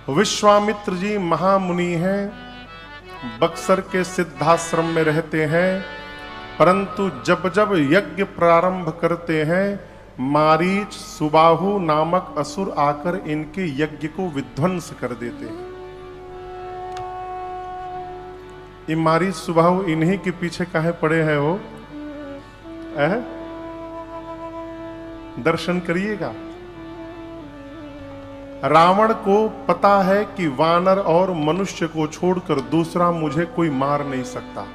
विश्वामित्र जी महामुनि हैं, बक्सर के सिद्धाश्रम में रहते हैं, परंतु जब जब यज्ञ प्रारंभ करते हैं मारीच सुबाहु नामक असुर आकर इनके यज्ञ को विध्वंस कर देते हैं। ये मारीच सुबाहु इन्हीं के पीछे काहे पड़े हैं वो? दर्शन करिएगा। रावण को पता है कि वानर और मनुष्य को छोड़कर दूसरा मुझे कोई मार नहीं सकता।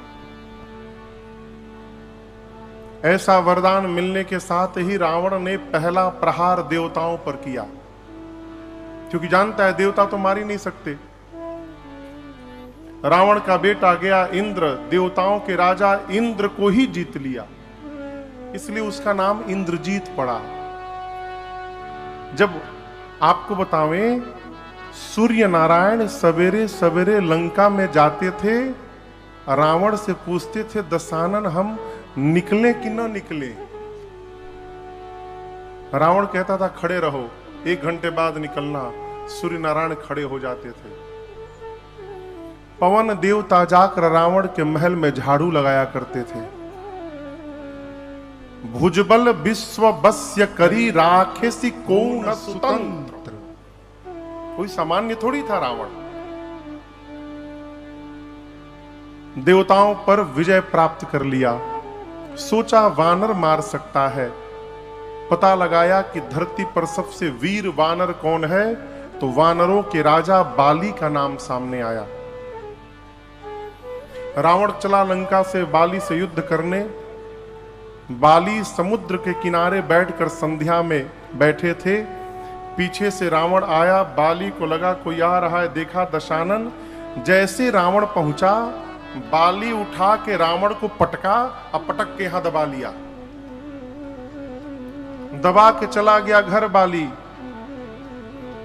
ऐसा वरदान मिलने के साथ ही रावण ने पहला प्रहार देवताओं पर किया, क्योंकि जानता है देवता तो मार ही नहीं सकते। रावण का बेटा गया इंद्र, देवताओं के राजा इंद्र को ही जीत लिया, इसलिए उसका नाम इंद्रजीत पड़ा। जब आपको बतावें, सूर्य नारायण सवेरे सवेरे लंका में जाते थे, रावण से पूछते थे दशानन हम निकले कि न निकले। रावण कहता था खड़े रहो, 1 घंटे बाद निकलना। सूर्य नारायण खड़े हो जाते थे। पवन देवता जाकर रावण के महल में झाड़ू लगाया करते थे। भुजबल विश्व बस्य करी राखेसी को न सुतंत्र। कोई सामान्य थोड़ी था रावण। देवताओं पर विजय प्राप्त कर लिया। सोचा वानर मार सकता है। पता लगाया कि धरती पर सबसे वीर वानर कौन है, तो वानरों के राजा बाली का नाम सामने आया। रावण चला लंका से बाली से युद्ध करने। बाली समुद्र के किनारे बैठकर संध्या में बैठे थे। पीछे से रावण आया, बाली को लगा कोई आ रहा है, देखा दशानन। जैसे रावण पहुंचा, बाली उठा के रावण को पटका और पटक के यहां दबा लिया। दबा के चला गया घर बाली।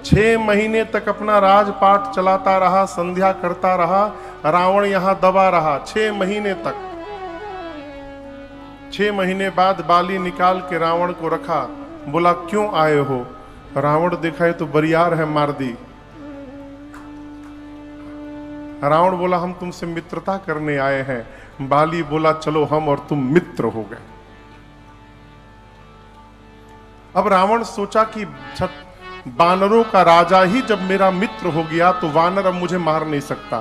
6 महीने तक अपना राजपाट चलाता रहा, संध्या करता रहा, रावण यहां दबा रहा 6 महीने तक। 6 महीने बाद बाली निकाल के रावण को रखा। बोला क्यों आए हो? रावण देखा है तो बरियार है, मार दी। रावण बोला हम तुमसे मित्रता करने आए हैं। बाली बोला चलो हम और तुम मित्र हो गए। अब रावण सोचा कि वानरों का राजा ही जब मेरा मित्र हो गया तो वानर अब मुझे मार नहीं सकता।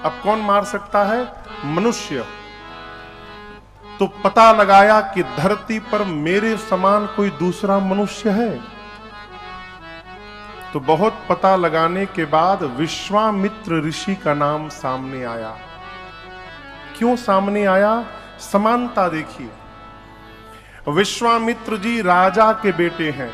अब कौन मार सकता है? मनुष्य। तो पता लगाया कि धरती पर मेरे समान कोई दूसरा मनुष्य है। तो बहुत पता लगाने के बाद विश्वामित्र ऋषि का नाम सामने आया। क्यों सामने आया? समानता देखिए। विश्वामित्र जी राजा के बेटे हैं,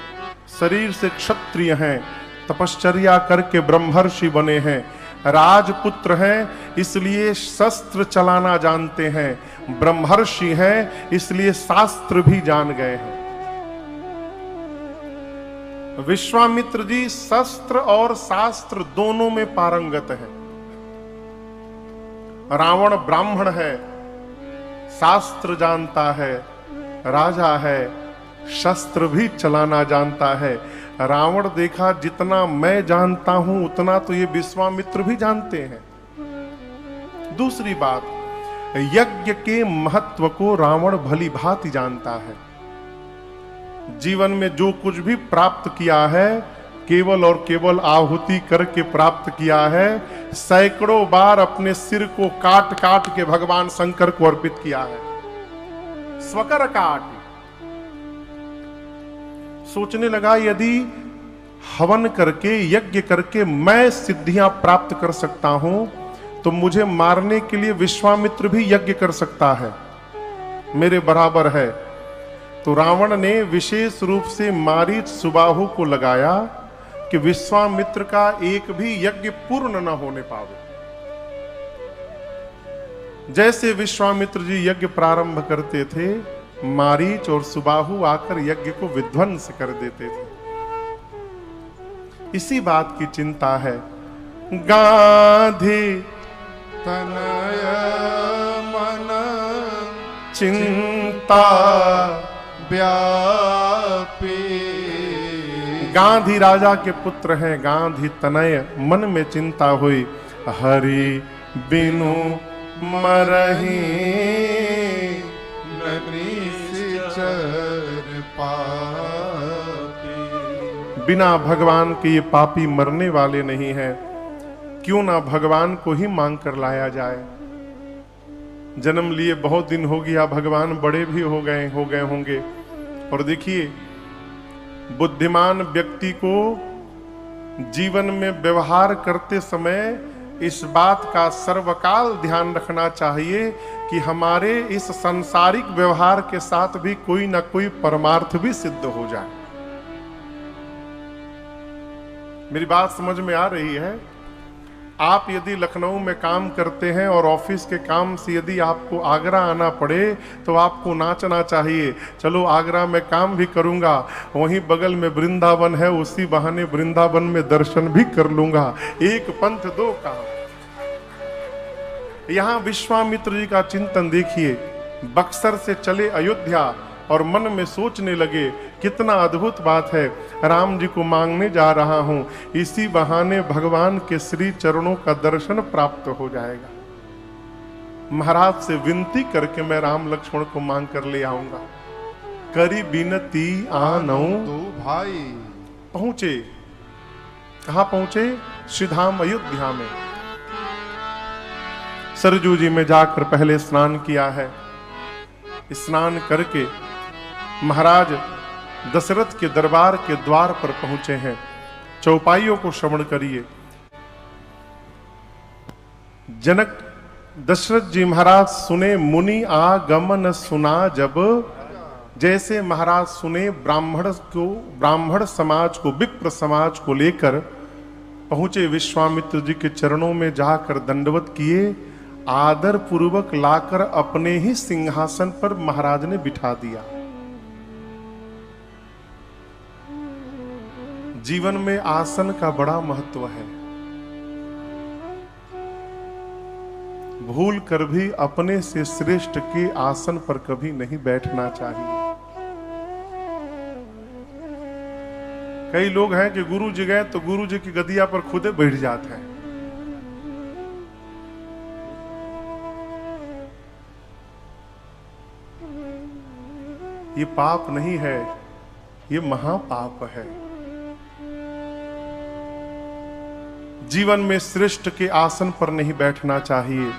शरीर से क्षत्रिय हैं, तपश्चर्या करके ब्रह्मर्षि बने हैं, राजपुत्र हैं इसलिए शस्त्र चलाना जानते हैं, ब्रह्मर्षि हैं इसलिए शास्त्र भी जान गए हैं। विश्वामित्र जी शस्त्र और शास्त्र दोनों में पारंगत है। रावण ब्राह्मण है, शास्त्र जानता है, राजा है, शस्त्र भी चलाना जानता है। रावण देखा जितना मैं जानता हूं उतना तो ये विश्वामित्र भी जानते हैं। दूसरी बात, यज्ञ के महत्व को रावण भली भांति जानता है। जीवन में जो कुछ भी प्राप्त किया है केवल और केवल आहुति करके प्राप्त किया है। सैकड़ों बार अपने सिर को काट काट के भगवान शंकर को अर्पित किया है। स्वकर काट। सोचने लगा यदि हवन करके यज्ञ करके मैं सिद्धियां प्राप्त कर सकता हूं तो मुझे मारने के लिए विश्वामित्र भी यज्ञ कर सकता है, मेरे बराबर है। तो रावण ने विशेष रूप से मारीच सुबाहु को लगाया कि विश्वामित्र का एक भी यज्ञ पूर्ण न होने पावे। जैसे विश्वामित्र जी यज्ञ प्रारंभ करते थे, मारीच और सुबाहु आकर यज्ञ को विध्वंस कर देते थे। इसी बात की चिंता है। गांधी तनय मन चिंता व्यापी गांधी राजा के पुत्र हैं, गांधी तनय मन में चिंता हुई, हरि बिनु मरही निश्चर पापी। बिना भगवान के ये पापी मरने वाले नहीं हैं, क्यों ना भगवान को ही मांग कर लाया जाए। जन्म लिए बहुत दिन हो गया, भगवान बड़े भी हो गए होंगे। और देखिए, बुद्धिमान व्यक्ति को जीवन में व्यवहार करते समय इस बात का सर्वकाल ध्यान रखना चाहिए कि हमारे इस सांसारिक व्यवहार के साथ भी कोई ना कोई परमार्थ भी सिद्ध हो जाए। मेरी बात समझ में आ रही है? आप यदि लखनऊ में काम करते हैं और ऑफिस के काम से यदि आपको आगरा आना पड़े तो आपको नाचना चाहिए, चलो आगरा में काम भी करूंगा, वहीं बगल में वृंदावन है, उसी बहाने वृंदावन में दर्शन भी कर लूंगा। एक पंथ दो काम। यहां विश्वामित्र जी का चिंतन देखिए, बक्सर से चले अयोध्या और मन में सोचने लगे, कितना अद्भुत बात है, राम जी को मांगने जा रहा हूं, इसी बहाने भगवान के श्री चरणों का दर्शन प्राप्त हो जाएगा। महाराज से विनती करके मैं राम लक्ष्मण को मांग कर ले आऊंगा। करी बिनती आनौ दो भाई। पहुंचे, कहां पहुंचे? श्रीधाम अयोध्या में। सरजू जी में जाकर पहले स्नान किया है। स्नान करके महाराज दशरथ के दरबार के द्वार पर पहुंचे हैं। चौपाइयों को श्रवण करिए। जनक दशरथ जी महाराज सुने, मुनि आगमन सुना जब, जैसे महाराज सुने ब्राह्मण समाज को, विप्र समाज को लेकर पहुंचे, विश्वामित्र जी के चरणों में जाकर दंडवत किए, आदर पूर्वक लाकर अपने ही सिंहासन पर महाराज ने बिठा दिया। जीवन में आसन का बड़ा महत्व है। भूल कर भी अपने से श्रेष्ठ के आसन पर कभी नहीं बैठना चाहिए। कई लोग हैं कि गुरु जी गए तो गुरु जी की गदिया पर खुदे बैठ जाते हैं। ये पाप नहीं है, ये महापाप है। जीवन में श्रेष्ठ के आसन पर नहीं बैठना चाहिए।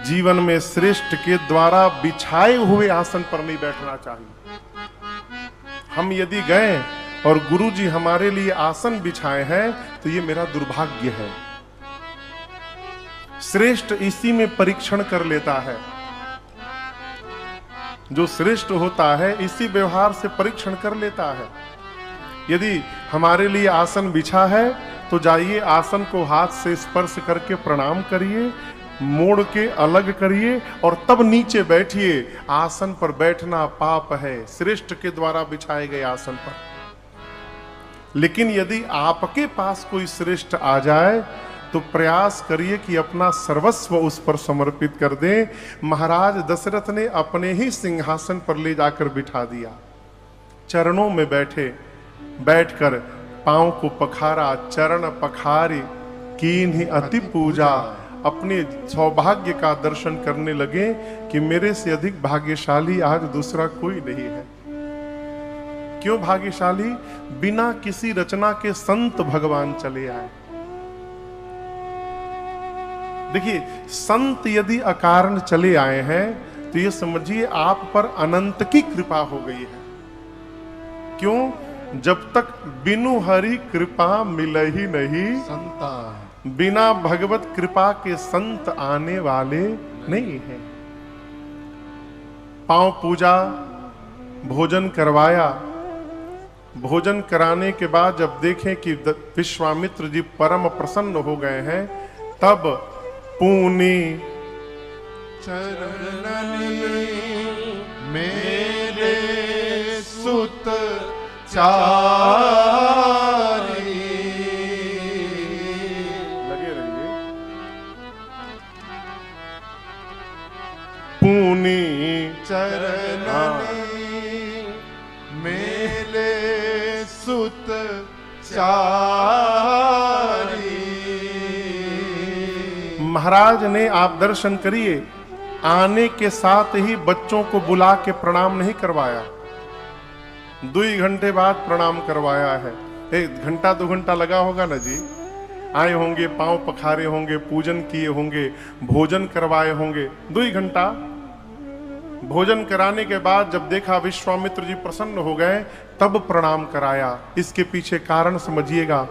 जीवन में श्रेष्ठ के द्वारा बिछाए हुए आसन पर नहीं बैठना चाहिए। हम यदि गए और गुरु जी हमारे लिए आसन बिछाए हैं तो ये मेरा दुर्भाग्य है। श्रेष्ठ इसी में परीक्षण कर लेता है। जो श्रेष्ठ होता है इसी व्यवहार से परीक्षण कर लेता है। यदि हमारे लिए आसन बिछा है तो जाइए, आसन को हाथ से स्पर्श करके प्रणाम करिए, मोड़ के अलग करिए और तब नीचे बैठिए। आसन पर बैठना पाप है, श्रेष्ठ के द्वारा बिछाए गए आसन पर। लेकिन यदि आपके पास कोई श्रेष्ठ आ जाए तो प्रयास करिए कि अपना सर्वस्व उस पर समर्पित कर दें। महाराज दशरथ ने अपने ही सिंहासन पर ले जाकर बिठा दिया। चरणों में बैठे, बैठकर पांव को पखारा, चरण पखारी कीन्ही अति पूजा। अपने सौभाग्य का दर्शन करने लगे कि मेरे से अधिक भाग्यशाली आज दूसरा कोई नहीं है। क्यों भाग्यशाली? बिना किसी रचना के संत भगवान चले आए। देखिए, संत यदि अकारण चले आए हैं तो ये समझिए आप पर अनंत की कृपा हो गई है। क्यों? जब तक बिनु हरि कृपा मिल ही नहीं संता, बिना भगवत कृपा के संत आने वाले नहीं हैं। पांव पूजा, भोजन करवाया। भोजन कराने के बाद जब देखें कि विश्वामित्र जी परम प्रसन्न हो गए हैं, तब पूनी चरणनी मेरे सुत चारी। लगे रहिए। पूनी चरणनी मेरे सुत महाराज ने आप दर्शन करिए, आने के साथ ही बच्चों को बुला के प्रणाम नहीं करवाया, 2 घंटे बाद प्रणाम करवाया है। 1 घंटा 2 घंटा लगा होगा ना जी, आए होंगे, पांव पखारे होंगे, पूजन किए होंगे, भोजन करवाए होंगे, 2 घंटा। भोजन कराने के बाद जब देखा विश्वामित्र जी प्रसन्न हो गए, तब प्रणाम कराया। इसके पीछे कारण समझिएगा,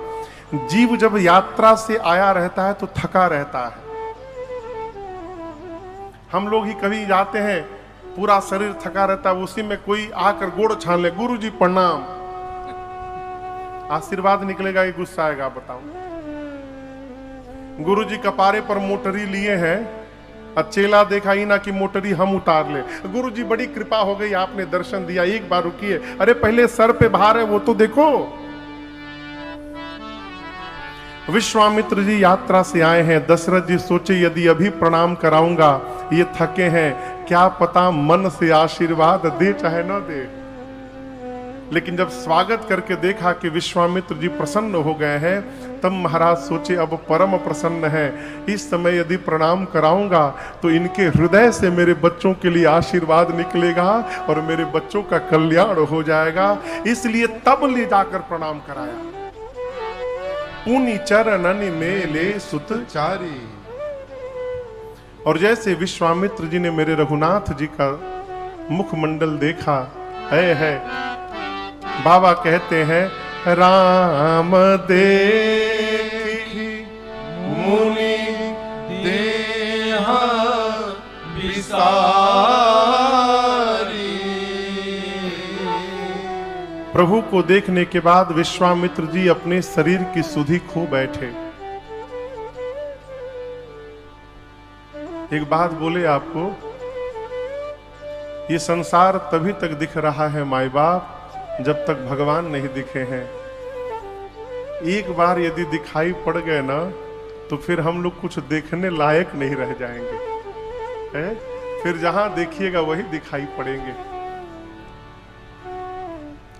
जीव जब यात्रा से आया रहता है तो थका रहता है। हम लोग ही कभी जाते हैं, पूरा शरीर थका रहता है, उसी में कोई आकर गोड़ छान ले, गुरु जी प्रणाम, आशीर्वाद निकलेगा कि गुस्सा आएगा बताओ। गुरु जी कपारे पर मोटरी लिए हैं, चेला देखा ही ना कि मोटरी हम उतार ले। गुरु जी बड़ी कृपा हो गई, आपने दर्शन दिया, एक बार रुकिए, अरे पहले सर पे भार है वो तो देखो। विश्वामित्र जी यात्रा से आए हैं, दशरथ जी सोचे यदि अभी प्रणाम कराऊंगा, ये थके हैं, क्या पता मन से आशीर्वाद दे चाहे ना दे। लेकिन जब स्वागत करके देखा कि विश्वामित्र जी प्रसन्न हो गए हैं, तब महाराज सोचे अब परम प्रसन्न है, इस समय यदि प्रणाम कराऊंगा तो इनके हृदय से मेरे बच्चों के लिए आशीर्वाद निकलेगा और मेरे बच्चों का कल्याण हो जाएगा। इसलिए तब ले जाकर प्रणाम कराया। पुनि चरणन मेले सुत चारी। और जैसे विश्वामित्र जी ने मेरे रघुनाथ जी का मुखमंडल देखा है, बाबा कहते हैं, राम देखी मुनि देह विसारी। प्रभु को देखने के बाद विश्वामित्र जी अपने शरीर की सुधि खो बैठे। एक बात बोले आपको, ये संसार तभी तक दिख रहा है माई बाप जब तक भगवान नहीं दिखे हैं। एक बार यदि दिखाई पड़ गए ना तो फिर हम लोग कुछ देखने लायक नहीं रह जाएंगे, है? फिर जहां देखिएगा वही दिखाई पड़ेंगे।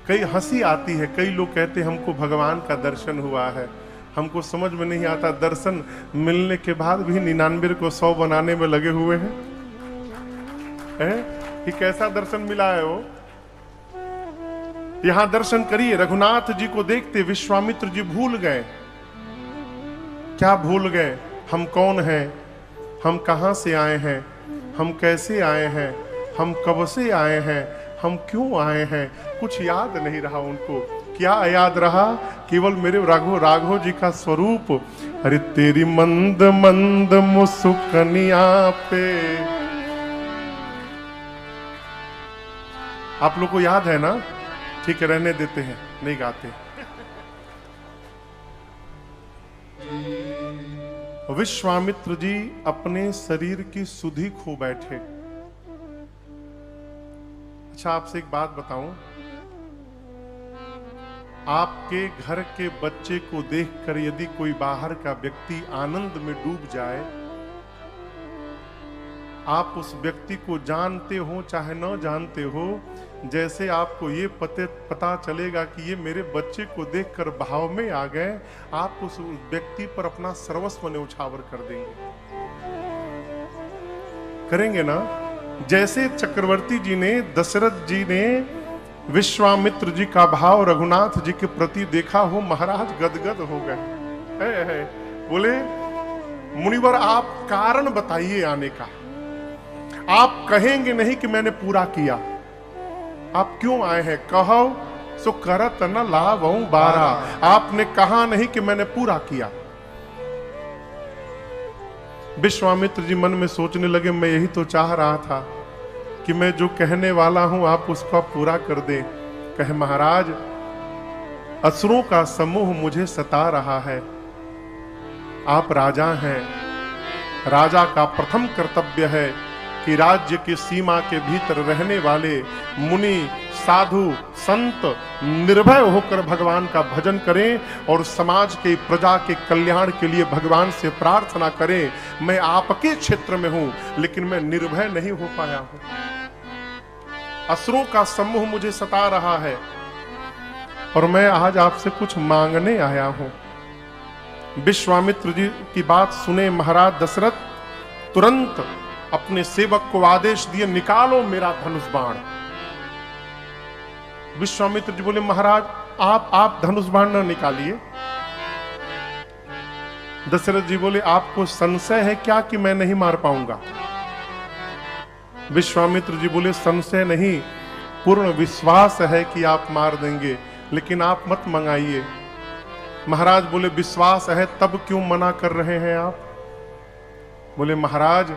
कई हंसी आती है, कई लोग कहते हैं हमको भगवान का दर्शन हुआ है। हमको समझ में नहीं आता, दर्शन मिलने के बाद भी 99 को 100 बनाने में लगे हुए हैं, कि कैसा दर्शन मिला है वो। यहां दर्शन करिए, रघुनाथ जी को देखते विश्वामित्र जी भूल गए। क्या भूल गए? हम कौन हैं, हम कहां से आए हैं, हम कैसे आए हैं, हम कब से आए हैं, हम क्यों आए हैं, कुछ याद नहीं रहा उनको। क्या याद रहा? केवल मेरे राघव जी का स्वरूप। अरे तेरी मंद मंद मुस्कुनिया पे, आप लोग को याद है ना? ठीक है, रहने देते हैं, नहीं गाते। विश्वामित्र जी अपने शरीर की सुधि खो बैठे। अच्छा, आपसे एक बात बताऊं, आपके घर के बच्चे को देखकर यदि कोई बाहर का व्यक्ति आनंद में डूब जाए, आप उस व्यक्ति को जानते हो चाहे न जानते हो, जैसे आपको ये पता चलेगा कि ये मेरे बच्चे को देखकर भाव में आ गए, आप उस व्यक्ति पर अपना सर्वस्व न्यौछावर कर देंगे। करेंगे ना? जैसे चक्रवर्ती जी ने, दशरथ जी ने विश्वामित्र जी का भाव रघुनाथ जी के प्रति देखा हो, महाराज गदगद हो गए। बोले मुनिवर आप कारण बताइए आने का, आप कहेंगे नहीं कि मैंने पूरा किया, आप क्यों आए हैं? कहो सो करत न लावऊं बारा, आपने कहा नहीं कि मैंने पूरा किया। विश्वामित्र जी मन में सोचने लगे, मैं यही तो चाह रहा था कि मैं जो कहने वाला हूं आप उसका पूरा कर दें। कहे महाराज, असुरों का समूह मुझे सता रहा है, आप राजा हैं, राजा का प्रथम कर्तव्य है कि राज्य की सीमा के भीतर रहने वाले मुनि, साधु, संत निर्भय होकर भगवान का भजन करें और समाज के, प्रजा के कल्याण के लिए भगवान से प्रार्थना करें। मैं आपके क्षेत्र में हूं लेकिन मैं निर्भय नहीं हो पाया हूं, असुरों का समूह मुझे सता रहा है। और मैं आज आपसे कुछ मांगने आया हूं। विश्वामित्र जी की बात सुने महाराज दशरथ तुरंत अपने सेवक को आदेश दिए, निकालो मेरा धनुष बाण। विश्वामित्र जी बोले, महाराज आप धनुष बाण न निकालिए। दशरथ जी बोले, आपको संशय है क्या कि मैं नहीं मार पाऊंगा? विश्वामित्र जी बोले, संशय नहीं, पूर्ण विश्वास है कि आप मार देंगे, लेकिन आप मत मंगाइए। महाराज बोले, विश्वास है तब क्यों मना कर रहे हैं आप? बोले, महाराज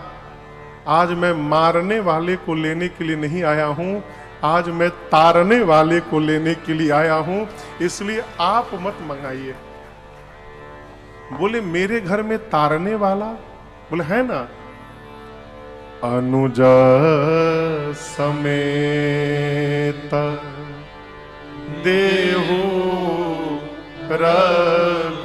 आज मैं मारने वाले को लेने के लिए नहीं आया हूं, आज मैं तारने वाले को लेने के लिए आया हूं, इसलिए आप मत मंगाइए। बोले, मेरे घर में तारने वाला? बोले, है ना। अनुज समेत देहु रघुनाथा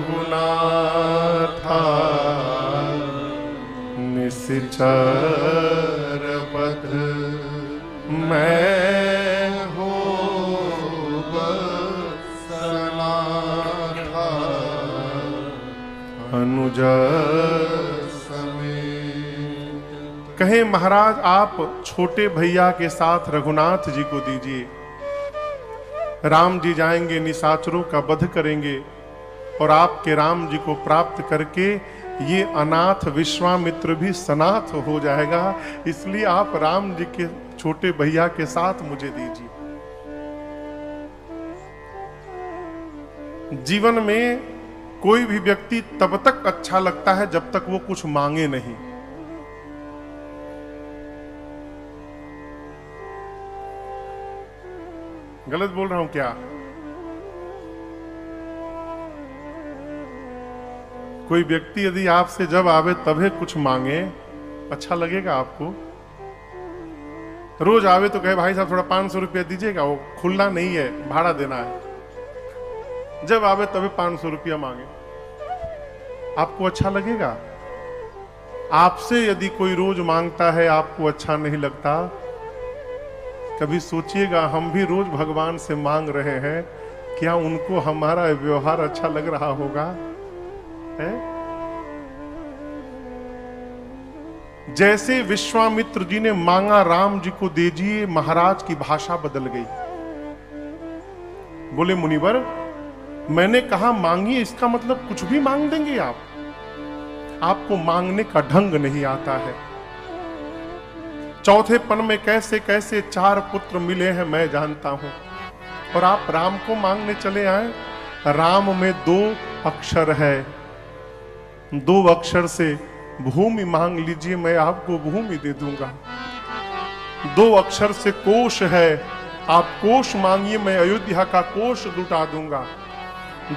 निश्चर बध मैं हो बसनाथा अनुज समेत। कहे महाराज आप छोटे भैया के साथ रघुनाथ जी को दीजिए, राम जी जाएंगे निशाचरों का वध करेंगे और आपके राम जी को प्राप्त करके ये अनाथ विश्वामित्र भी सनाथ हो जाएगा, इसलिए आप राम जी के छोटे भैया के साथ मुझे दीजिए। जीवन में कोई भी व्यक्ति तब तक अच्छा लगता है जब तक वो कुछ मांगे नहीं। गलत बोल रहा हूं क्या? कोई व्यक्ति यदि आपसे जब आवे तभी कुछ मांगे, अच्छा लगेगा आपको? रोज आवे तो कहे भाई साहब थोड़ा 500 रुपया दीजिएगा, वो खुला नहीं है, भाड़ा देना है। जब आवे तभी 500 रुपया मांगे, आपको अच्छा लगेगा? आपसे यदि कोई रोज मांगता है, आपको अच्छा नहीं लगता? कभी सोचिएगा, हम भी रोज भगवान से मांग रहे हैं, क्या उनको हमारा व्यवहार अच्छा लग रहा होगा? है? जैसे विश्वामित्र जी ने मांगा राम जी को दीजिए, महाराज की भाषा बदल गई। बोले, मुनिवर मैंने कहा मांगिए, इसका मतलब कुछ भी मांग देंगे आप? आपको मांगने का ढंग नहीं आता है। चौथेपन में कैसे कैसे 4 पुत्र मिले हैं मैं जानता हूं, और आप राम को मांगने चले आए। राम में 2 अक्षर है, 2 अक्षर से भूमि मांग लीजिए, मैं आपको भूमि दे दूंगा। 2 अक्षर से कोश है, आप कोश मांगिए, मैं अयोध्या का कोश लुटा दूंगा।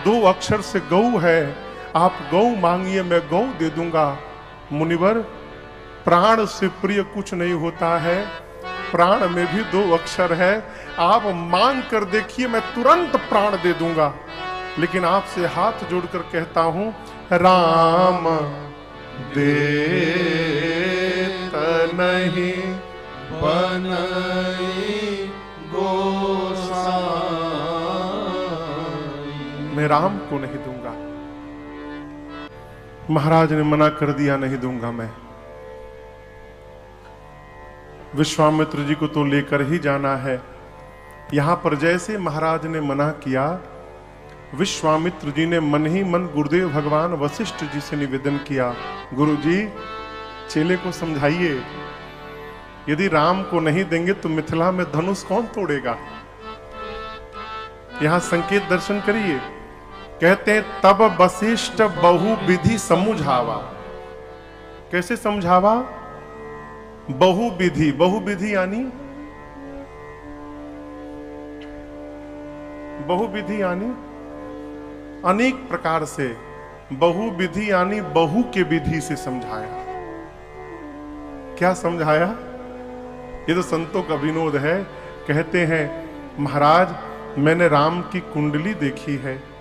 2 अक्षर से गौ है, आप गौ मांगिए, मैं गौ दे दूंगा। मुनिवर प्राण से प्रिय कुछ नहीं होता है, प्राण में भी 2 अक्षर है, आप मांग कर देखिए, मैं तुरंत प्राण दे दूंगा। लेकिन आपसे हाथ जोड़कर कहता हूं, राम देत नहीं बनई गोसाई। मैं राम को नहीं दूंगा। महाराज ने मना कर दिया, नहीं दूंगा मैं। विश्वामित्र जी को तो लेकर ही जाना है। यहां पर जैसे महाराज ने मना किया, विश्वामित्र जी ने मन ही मन गुरुदेव भगवान वशिष्ठ जी से निवेदन किया, गुरु जी चेले को समझाइए, यदि राम को नहीं देंगे तो मिथिला में धनुष कौन तोड़ेगा? यहां संकेत दर्शन करिए। कहते हैं तब वशिष्ठ बहु विधि समझावा। कैसे समझावा? बहुविधि। बहुविधि यानी बहुविधि यानी अनेक प्रकार से। बहुविधि यानी बहु के विधि से समझाया। क्या समझाया? ये तो संतों का विनोद है। कहते हैं महाराज मैंने राम की कुंडली देखी है,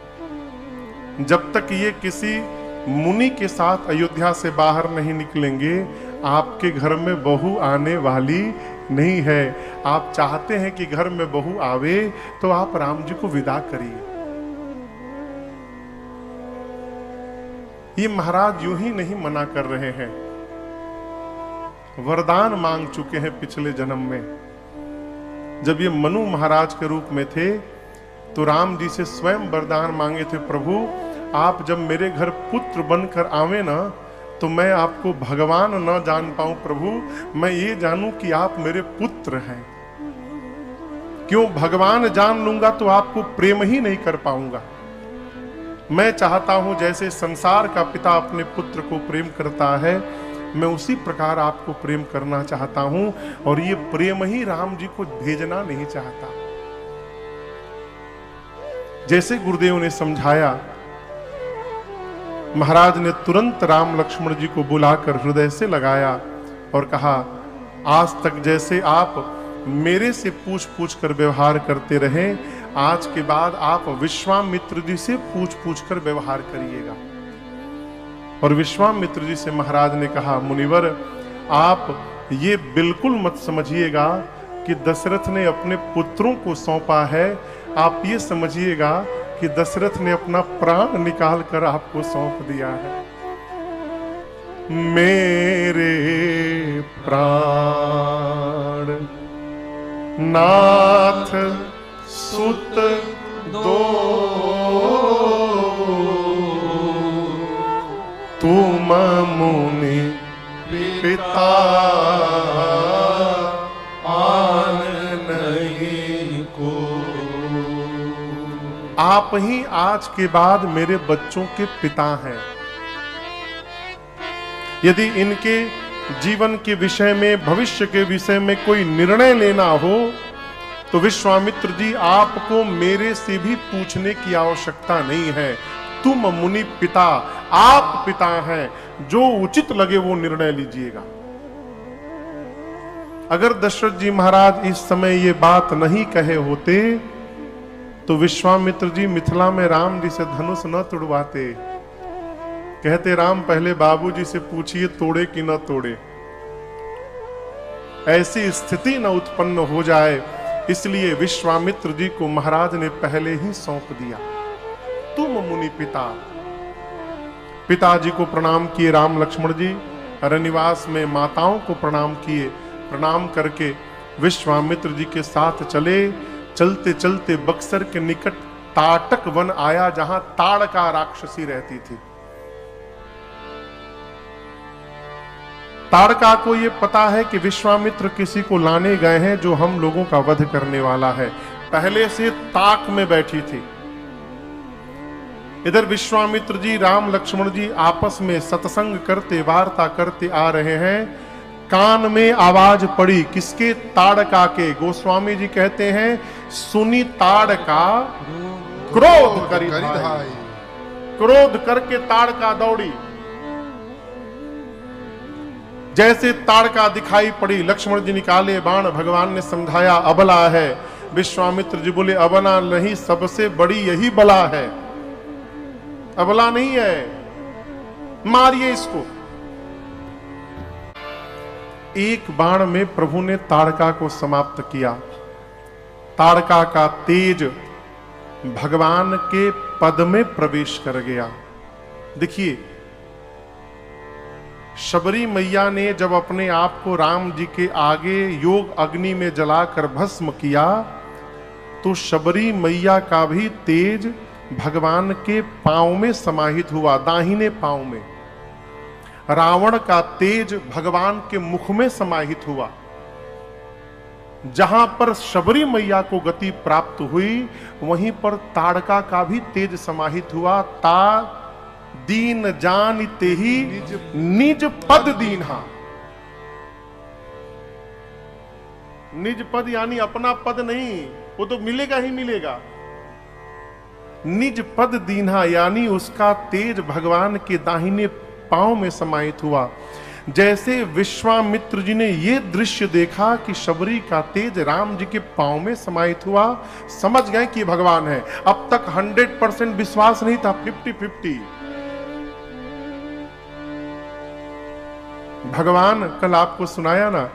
जब तक ये किसी मुनि के साथ अयोध्या से बाहर नहीं निकलेंगे, आपके घर में बहू आने वाली नहीं है। आप चाहते हैं कि घर में बहू आवे तो आप राम जी को विदा करिए। ये महाराज यूं ही नहीं मना कर रहे हैं, वरदान मांग चुके हैं पिछले जन्म में। जब ये मनु महाराज के रूप में थे तो राम जी से स्वयं वरदान मांगे थे, प्रभु आप जब मेरे घर पुत्र बनकर आवे ना तो मैं आपको भगवान न जान पाऊं, प्रभु मैं ये जानूं कि आप मेरे पुत्र हैं। क्यों, भगवान जान लूंगा तो आपको प्रेम ही नहीं कर पाऊंगा। मैं चाहता हूं जैसे संसार का पिता अपने पुत्र को प्रेम करता है, मैं उसी प्रकार आपको प्रेम करना चाहता हूं। और ये प्रेम ही राम जी को भेजना नहीं चाहता। जैसे गुरुदेव ने समझाया, महाराज ने तुरंत राम लक्ष्मण जी को बुलाकर हृदय से लगाया और कहा, आज तक जैसे आप मेरे से पूछ पूछ कर व्यवहार करते रहे, आज के बाद आप विश्वामित्र जी से पूछ पूछ कर व्यवहार करिएगा। और विश्वामित्र जी से महाराज ने कहा, मुनिवर आप ये बिल्कुल मत समझिएगा कि दशरथ ने अपने पुत्रों को सौंपा है, आप ये समझिएगा कि दशरथ ने अपना प्राण निकाल कर आपको सौंप दिया है। मेरे प्राण नाथ सुत दो, तुम मुनि पिता आन नहीं को। आप ही आज के बाद मेरे बच्चों के पिता हैं। यदि इनके जीवन के विषय में, भविष्य के विषय में कोई निर्णय लेना हो तो विश्वामित्र जी आपको मेरे से भी पूछने की आवश्यकता नहीं है। तुम मुनि पिता, आप पिता हैं, जो उचित लगे वो निर्णय लीजिएगा। अगर दशरथ जी महाराज इस समय ये बात नहीं कहे होते तो विश्वामित्र जी मिथिला में राम जी से धनुष न तुड़वाते। कहते, राम पहले बाबूजी से पूछिए तोड़े कि न तोड़े। ऐसी स्थिति न उत्पन्न हो जाए, इसलिए विश्वामित्र जी को महाराज ने पहले ही सौंप दिया। तुम मुनि पिता। पिताजी को प्रणाम किए राम लक्ष्मण जी, अरण्यवास में माताओं को प्रणाम किए। प्रणाम करके विश्वामित्र जी के साथ चले। चलते चलते बक्सर के निकट ताटक वन आया, जहां ताड़का राक्षसी रहती थी। ताड़का को यह पता है कि विश्वामित्र किसी को लाने गए हैं जो हम लोगों का वध करने वाला है। पहले से ताक में बैठी थी। इधर विश्वामित्र जी, राम लक्ष्मण जी आपस में सत्संग करते, वार्ता करते आ रहे हैं। कान में आवाज पड़ी, किसके? ताड़का के। गोस्वामी जी कहते हैं, सुनी ताड़का क्रोध करी धाई। क्रोध करके ताड़का दौड़ी। जैसे ताड़का दिखाई पड़ी, लक्ष्मण जी निकाले बाण। भगवान ने समझाया अबला है। विश्वामित्र जी बोले, अबला नहीं, सबसे बड़ी यही बला है, अबला नहीं है, मारिए इसको। एक बाण में प्रभु ने ताड़का को समाप्त किया। ताड़का का तेज भगवान के पद में प्रवेश कर गया। देखिए, शबरी मैया ने जब अपने आप को राम जी के आगे योग अग्नि में जलाकर भस्म किया तो शबरी मैया का भी तेज भगवान के पांव में समाहित हुआ, दाहिने पांव में। रावण का तेज भगवान के मुख में समाहित हुआ। जहां पर शबरी मैया को गति प्राप्त हुई, वहीं पर ताड़का का भी तेज समाहित हुआ। ता दीन जान तेहि निज पद दीन्हा। निज पद यानी अपना पद नहीं, वो तो मिलेगा ही मिलेगा। निज पद दीन्हा यानी उसका तेज भगवान के दाहिने पांव में समाहित हुआ। जैसे विश्वामित्र जी ने यह दृश्य देखा कि शबरी का तेज राम जी के पांव में समाहित हुआ, समझ गए कि भगवान है। अब तक 100% विश्वास नहीं था, 50-50। भगवान, कल आपको सुनाया ना,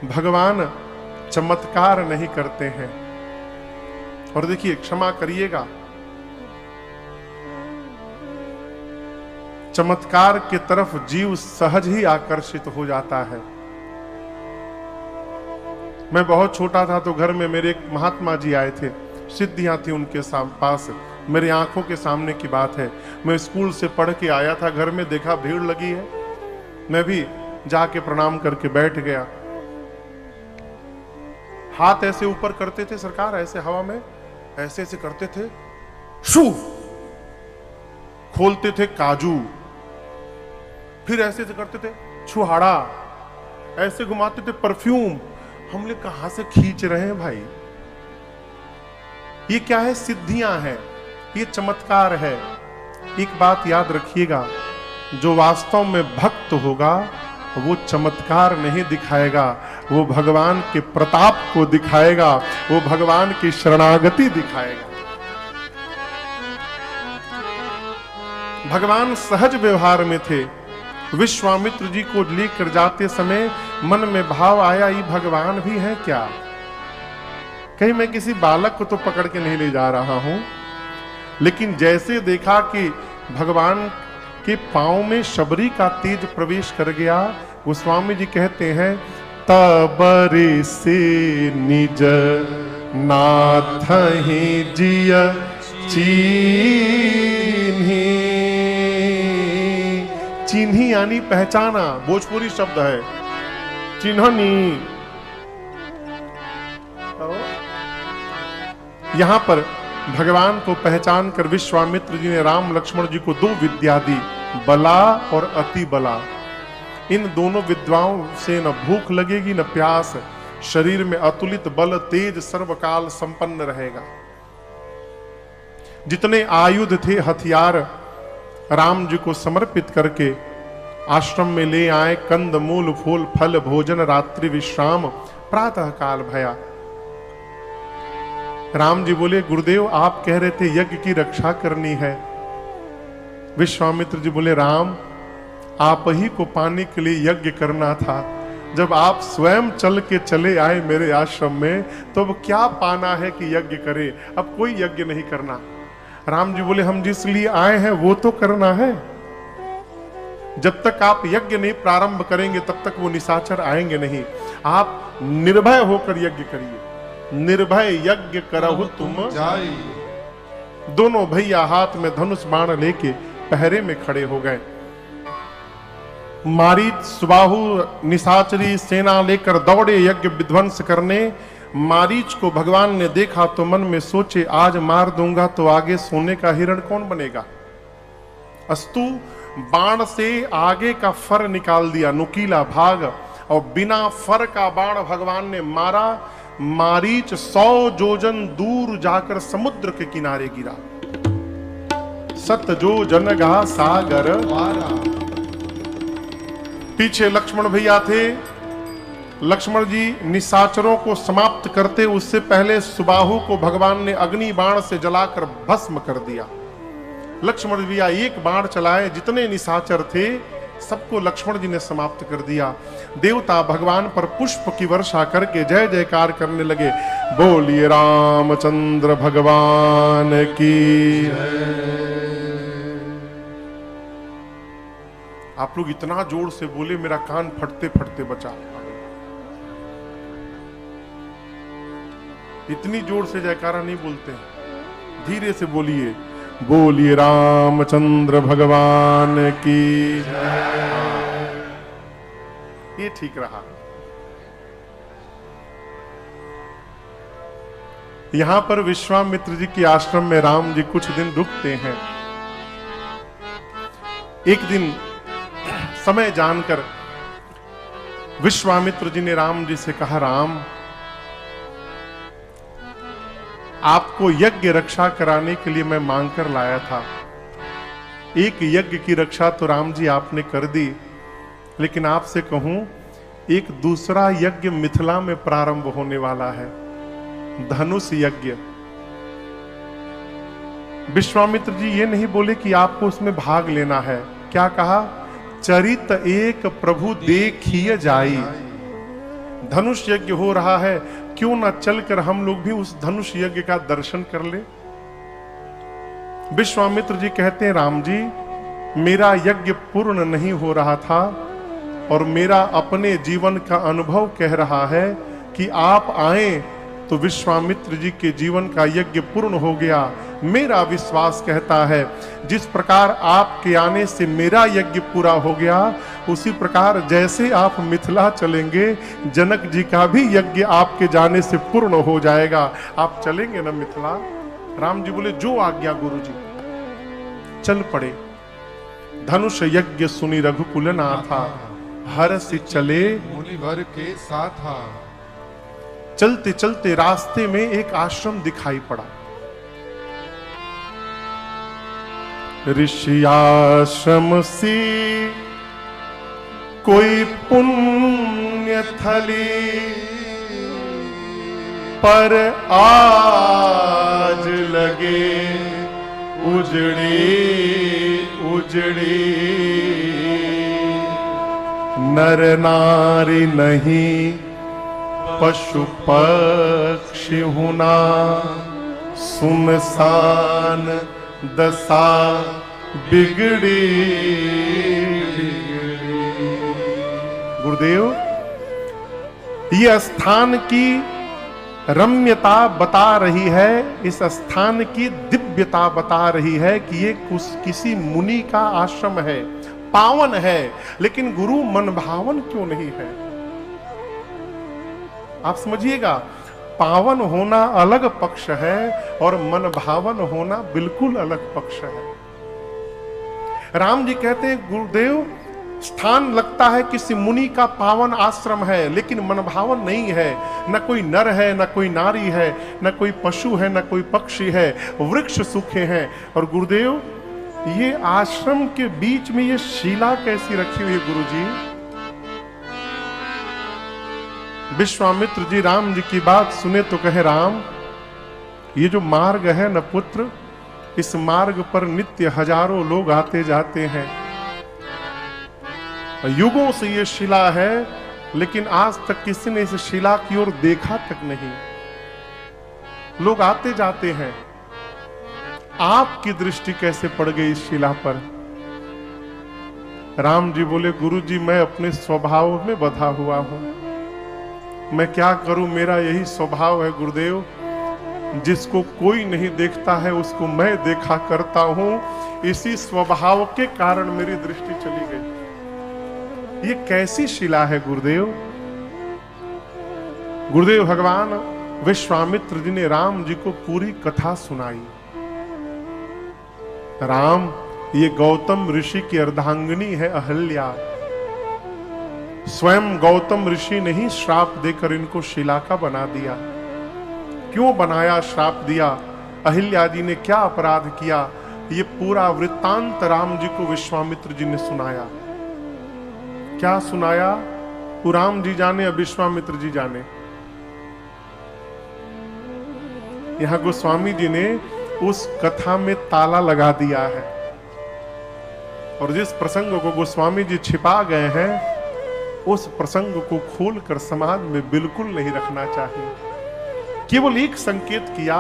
भगवान चमत्कार नहीं करते हैं। और देखिए, क्षमा करिएगा, चमत्कार के तरफ जीव सहज ही आकर्षित हो जाता है। मैं बहुत छोटा था तो घर में मेरे एक महात्मा जी आए थे, सिद्धियां थी उनके पास, मेरी आंखों के सामने की बात है। मैं स्कूल से पढ़ के आया था, घर में देखा भीड़ लगी है, मैं भी जाके प्रणाम करके बैठ गया। हाथ ऐसे ऊपर करते थे सरकार, ऐसे हवा में ऐसे ऐसे करते थे, शू खोलते थे काजू, फिर ऐसे ऐसे करते थे छुहाड़ा, ऐसे घुमाते थे परफ्यूम। हमने कहां से खींच रहे हैं भाई? ये क्या है? सिद्धियां हैं, ये चमत्कार है। एक बात याद रखिएगा, जो वास्तव में भक्त होगा वो चमत्कार नहीं दिखाएगा, वो भगवान के प्रताप को दिखाएगा, वो भगवान की शरणागति दिखाएगा। भगवान सहज व्यवहार में थे। विश्वामित्र जी को लेकर जाते समय मन में भाव आया, ये भगवान भी है क्या? कहीं मैं किसी बालक को तो पकड़ के नहीं ले जा रहा हूं। लेकिन जैसे देखा कि भगवान के पांव में शबरी का तेज प्रवेश कर गया, गोस्वामी जी कहते हैं, तबरे से निज नाथ ही जिय चीन्ही। चिन्ही यानी पहचाना, भोजपुरी शब्द है, चिन्हनी। यहां पर भगवान को पहचान कर विश्वामित्र जी ने राम लक्ष्मण जी को 2 विद्या दी, बला और अति बला। इन दोनों विद्याओं से न भूख लगेगी न प्यास, शरीर में अतुलित बल तेज सर्वकाल संपन्न रहेगा। जितने आयुध थे, हथियार, राम जी को समर्पित करके आश्रम में ले आए। कंद मूल फूल फल भोजन रात्रि विश्राम, प्रातः काल भया। राम जी बोले, गुरुदेव आप कह रहे थे यज्ञ की रक्षा करनी है। विश्वामित्र जी बोले, राम आप ही को पाने के लिए यज्ञ करना था। जब आप स्वयं चल के चले आए मेरे आश्रम में, तो अब क्या पाना है कि यज्ञ करे? अब कोई यज्ञ नहीं करना। राम जी बोले, हम जिस लिए आए हैं वो तो करना है। जब तक आप यज्ञ नहीं प्रारंभ करेंगे तब तक वो निशाचर आएंगे नहीं। आप निर्भय होकर यज्ञ करिए। निर्भय यज्ञ करहु तुम जाई। दोनों भैया हाथ में धनुष बाण लेके पहरे में खड़े हो गए। मारीच सुबाहु निशाचरी सेना लेकर दौड़े यज्ञ विध्वंस करने। मारीच को भगवान ने देखा तो मन में सोचे, आज मार दूंगा तो आगे सोने का हिरण कौन बनेगा। अस्तु बाण से आगे का फर निकाल दिया, नुकीला भाग, और बिना फर का बाण भगवान ने मारा। मारीच 100 जोजन दूर जाकर समुद्र के किनारे गिरा। 7 जोजन गा सागर वारा। पीछे लक्ष्मण भैया थे। लक्ष्मण जी निशाचरों को समाप्त करते उससे पहले सुबाहु को भगवान ने अग्नि बाण से जलाकर भस्म कर दिया। लक्ष्मण भैया एक बाण चलाए, जितने निशाचर थे सबको लक्ष्मण जी ने समाप्त कर दिया। देवता भगवान पर पुष्प की वर्षा करके जय जयकार करने लगे। बोलिए रामचंद्र भगवान की। आप लोग इतना जोर से बोले मेरा कान फटते फटते बचा। इतनी जोर से जयकारा नहीं बोलते, धीरे से बोलिए। बोलिए रामचंद्र भगवान की जय। ये ठीक रहा। यहां पर विश्वामित्र जी के आश्रम में राम जी कुछ दिन रुकते हैं। एक दिन समय जानकर विश्वामित्र जी ने राम जी से कहा, राम आपको यज्ञ रक्षा कराने के लिए मैं मांग कर लाया था। एक यज्ञ की रक्षा तो राम जी आपने कर दी, लेकिन आपसे कहूं एक दूसरा यज्ञ मिथिला में प्रारंभ होने वाला है, धनुष यज्ञ। विश्वामित्र जी ये नहीं बोले कि आपको उसमें भाग लेना है। क्या कहा? चरित एक प्रभु देखिए जाई। धनुष यज्ञ हो रहा है, क्यों ना चलकर हम लोग भी उस धनुष यज्ञ का दर्शन कर ले। विश्वामित्र जी कहते हैं, राम जी मेरा यज्ञ पूर्ण नहीं हो रहा था और मेरा अपने जीवन का अनुभव कह रहा है कि आप आए तो विश्वामित्र जी के जीवन का यज्ञ पूर्ण हो गया। मेरा विश्वास कहता है जिस प्रकार आपके आने से मेरा यज्ञ पूरा हो गया, उसी प्रकार जैसे आप मिथिला चलेंगे जनक जी का भी यज्ञ आपके जाने से पूर्ण हो जाएगा। आप चलेंगे ना मिथिला? राम जी बोले, जो आज्ञा गुरु जी। चल पड़े। धनुष यज्ञ सुनी रघुकुल नाथा, हर्ष चले मुनिवर के साथ। चलते चलते रास्ते में एक आश्रम दिखाई पड़ा। ऋषि आश्रम सी कोई पुण्य थली, पर आज लगे उजड़ी उजड़ी। नर नारी नहीं पशु पक्षी हुना, सुनसान दशा बिगड़ी। गुरुदेव, ये स्थान की रम्यता बता रही है, इस स्थान की दिव्यता बता रही है कि ये किसी मुनि का आश्रम है, पावन है। लेकिन गुरु मन भावन क्यों नहीं है? आप समझिएगा, पावन होना अलग पक्ष है और मन भावन होना बिल्कुल अलग पक्ष है। राम जी कहते हैं, गुरुदेव स्थान लगता है किसी मुनि का पावन आश्रम है, लेकिन मन भावन नहीं है। न कोई नर है, न कोई नारी है, न कोई पशु है, न कोई पक्षी है, वृक्ष सूखे हैं। और गुरुदेव, ये आश्रम के बीच में ये शिला कैसी रखी हुई है गुरु जी? विश्वामित्र जी राम जी की बात सुने तो कहे, राम ये जो मार्ग है न पुत्र, इस मार्ग पर नित्य हजारों लोग आते जाते हैं। युगों से ये शिला है, लेकिन आज तक किसी ने इस शिला की ओर देखा तक नहीं। लोग आते जाते हैं, आपकी दृष्टि कैसे पड़ गई इस शिला पर? राम जी बोले, गुरु जी मैं अपने स्वभाव में बंधा हुआ हूं। मैं क्या करूं, मेरा यही स्वभाव है गुरुदेव। जिसको कोई नहीं देखता है उसको मैं देखा करता हूं। इसी स्वभाव के कारण मेरी दृष्टि चली गई। ये कैसी शिला है गुरुदेव? गुरुदेव भगवान विश्वामित्र जी ने राम जी को पूरी कथा सुनाई। राम, ये गौतम ऋषि की अर्धांगिनी है अहल्या। स्वयं गौतम ऋषि ने ही श्राप देकर इनको शिला का बना दिया। क्यों बनाया, श्राप दिया? अहिल्या जी ने क्या अपराध किया? ये पूरा वृत्तांत राम जी को विश्वामित्र जी ने सुनाया। क्या सुनाया? वो राम जी जाने या विश्वामित्र जी जाने। यहां गोस्वामी जी ने उस कथा में ताला लगा दिया है, और जिस प्रसंग को गोस्वामी जी छिपा गए हैं, उस प्रसंग को खोलकर समाज में बिल्कुल नहीं रखना चाहिए। केवल एक संकेत किया,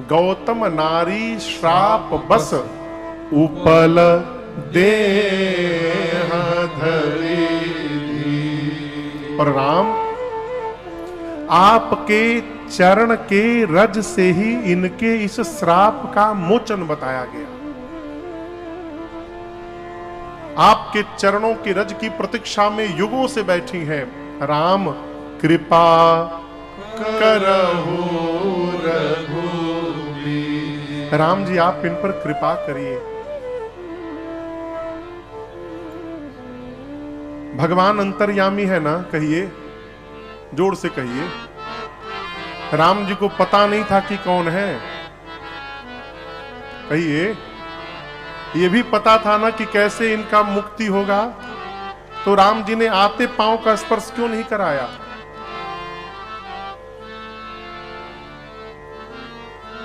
गौतम नारी श्राप बस उपल देह धरी। और राम, आपके चरण के रज से ही इनके इस श्राप का मोचन बताया गया। आपके चरणों की रज की प्रतीक्षा में युगों से बैठी हैं। राम कृपा करहु रघुबीर। राम जी आप इन पर कृपा करिए। भगवान अंतर्यामी है ना, कहिए, जोर से कहिए। राम जी को पता नहीं था कि कौन है, कहिए। ये भी पता था ना कि कैसे इनका मुक्ति होगा, तो राम जी ने आते पांव का स्पर्श क्यों नहीं कराया?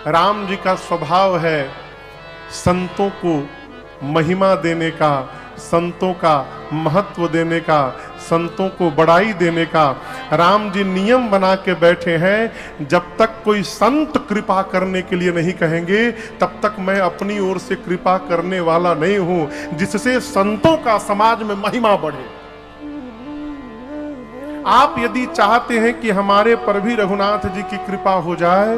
राम जी का स्वभाव है संतों को महिमा देने का, संतों का महत्व देने का, संतों को बड़ाई देने का। राम जी नियम बना के बैठे हैं, जब तक कोई संत कृपा करने के लिए नहीं कहेंगे तब तक मैं अपनी ओर से कृपा करने वाला नहीं हूं, जिससे संतों का समाज में महिमा बढ़े। आप यदि चाहते हैं कि हमारे पर भी रघुनाथ जी की कृपा हो जाए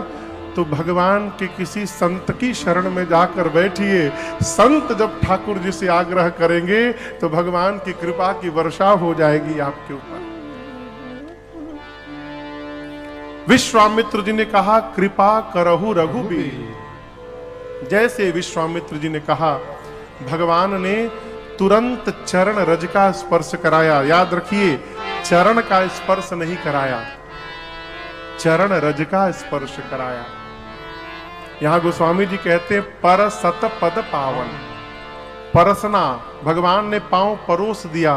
तो भगवान के किसी संत की शरण में जाकर बैठिए। संत जब ठाकुर जी से आग्रह करेंगे तो भगवान की कृपा की वर्षा हो जाएगी आपके ऊपर। विश्वामित्र जी ने कहा कृपा करहु रघुबीर। जैसे विश्वामित्र जी ने कहा, भगवान ने तुरंत चरण रज का स्पर्श कराया। याद रखिए, चरण का स्पर्श नहीं कराया, चरण रज का स्पर्श कराया। यहां गोस्वामी जी कहते हैं पर सत पद पावन। परसना, भगवान ने पांव परोस दिया।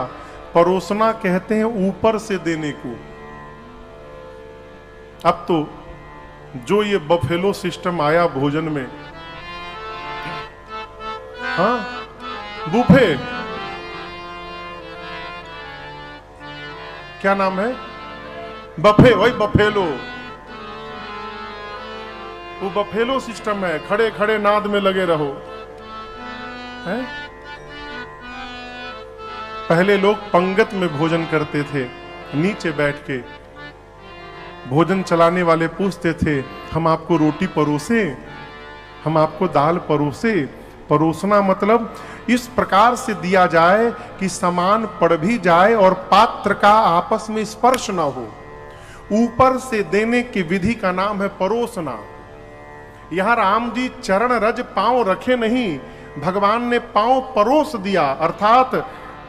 परोसना कहते हैं ऊपर से देने को। अब तो जो ये बफेलो सिस्टम आया भोजन में, हाँ बुफे, क्या नाम है, बफे, वही बफेलो। वो बफेलो सिस्टम है, खड़े खड़े नाद में लगे रहो। है? पहले लोग पंगत में भोजन करते थे, नीचे बैठ के। भोजन चलाने वाले पूछते थे, हम आपको रोटी परोसे, हम आपको दाल परोसे। परोसना मतलब इस प्रकार से दिया जाए कि सामान पड़ भी जाए और पात्र का आपस में स्पर्श ना हो। ऊपर से देने की विधि का नाम है परोसना। यहां राम जी चरण रज पांव रखे नहीं, भगवान ने पांव परोस दिया, अर्थात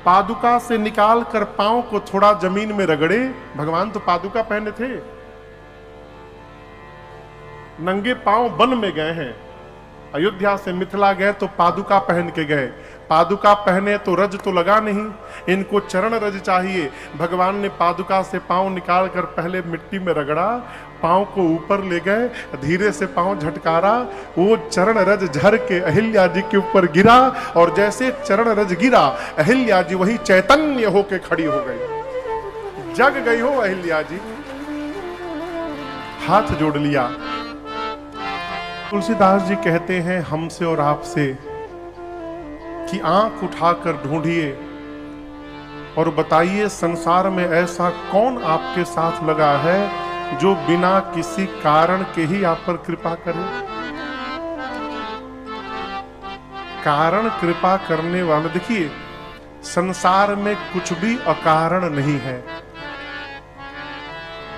पादुका से निकाल कर पांव को थोड़ा जमीन में रगड़े। भगवान तो पादुका पहने थे, नंगे पांव वन में गए हैं। अयोध्या से मिथिला गए तो पादुका पहन के गए। पादुका पहने तो रज तो लगा नहीं, इनको चरण रज चाहिए। भगवान ने पादुका से पांव निकाल कर पहले मिट्टी में रगड़ा, पांव को ऊपर ले गए, धीरे से पांव झटकारा, वो चरण रज झर के अहिल्या जी के ऊपर गिरा। और जैसे चरण रज गिरा, अहिल्या जी वही चैतन्य होके खड़ी हो गई, जग गई हो अहिल्या जी। हाथ जोड़ लिया। तुलसीदास जी कहते हैं हमसे और आपसे कि आंख उठाकर ढूंढिए और बताइए संसार में ऐसा कौन आपके साथ लगा है जो बिना किसी कारण के ही आप पर कृपा करे। कारण कृपा करने वाला, देखिए संसार में कुछ भी अकारण नहीं है।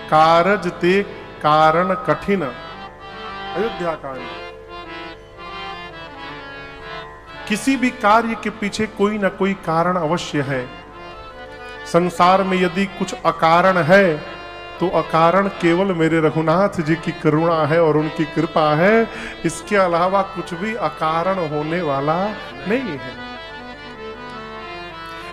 कारज ते कारण कठिन, अयोध्या कांड। किसी भी कार्य के पीछे कोई ना कोई कारण अवश्य है। संसार में यदि कुछ अकारण है तो अकारण केवल मेरे रघुनाथ जी की करुणा है और उनकी कृपा है। इसके अलावा कुछ भी अकारण होने वाला नहीं है।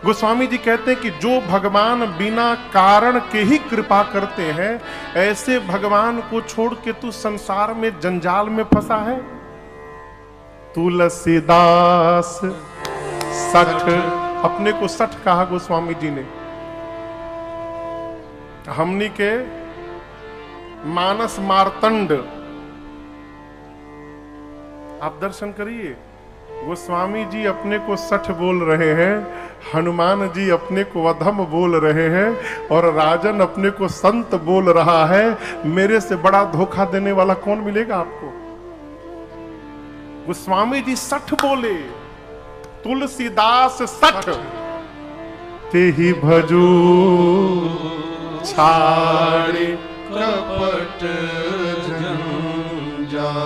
गोस्वामी जी कहते हैं कि जो भगवान बिना कारण के ही कृपा करते हैं, ऐसे भगवान को छोड़ के तू संसार में जंजाल में फंसा है। तुलसीदास सठ, अपने को सठ कहा गोस्वामी जी ने। हमनी के मानस मार्तंड, आप दर्शन करिए, गोस्वामी जी अपने को सठ बोल रहे हैं, हनुमान जी अपने को अधम बोल रहे हैं और राजन अपने को संत बोल रहा है। मेरे से बड़ा धोखा देने वाला कौन मिलेगा आपको। गोस्वामी जी सठ बोले, तुलसीदास सठ, ते ही भजू छाड़े कपट जंजाल।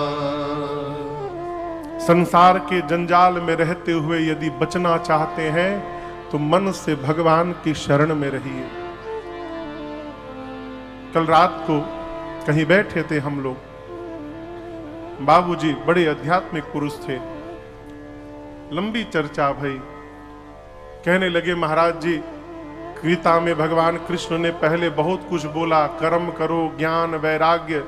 संसार के जंजाल में रहते हुए यदि बचना चाहते हैं तो मन से भगवान की शरण में रहिए। कल रात को कहीं बैठे थे हम लोग, बाबूजी बड़े आध्यात्मिक पुरुष थे, लंबी चर्चा भई। कहने लगे महाराज जी, गीता में भगवान कृष्ण ने पहले बहुत कुछ बोला, कर्म करो, ज्ञान वैराग्य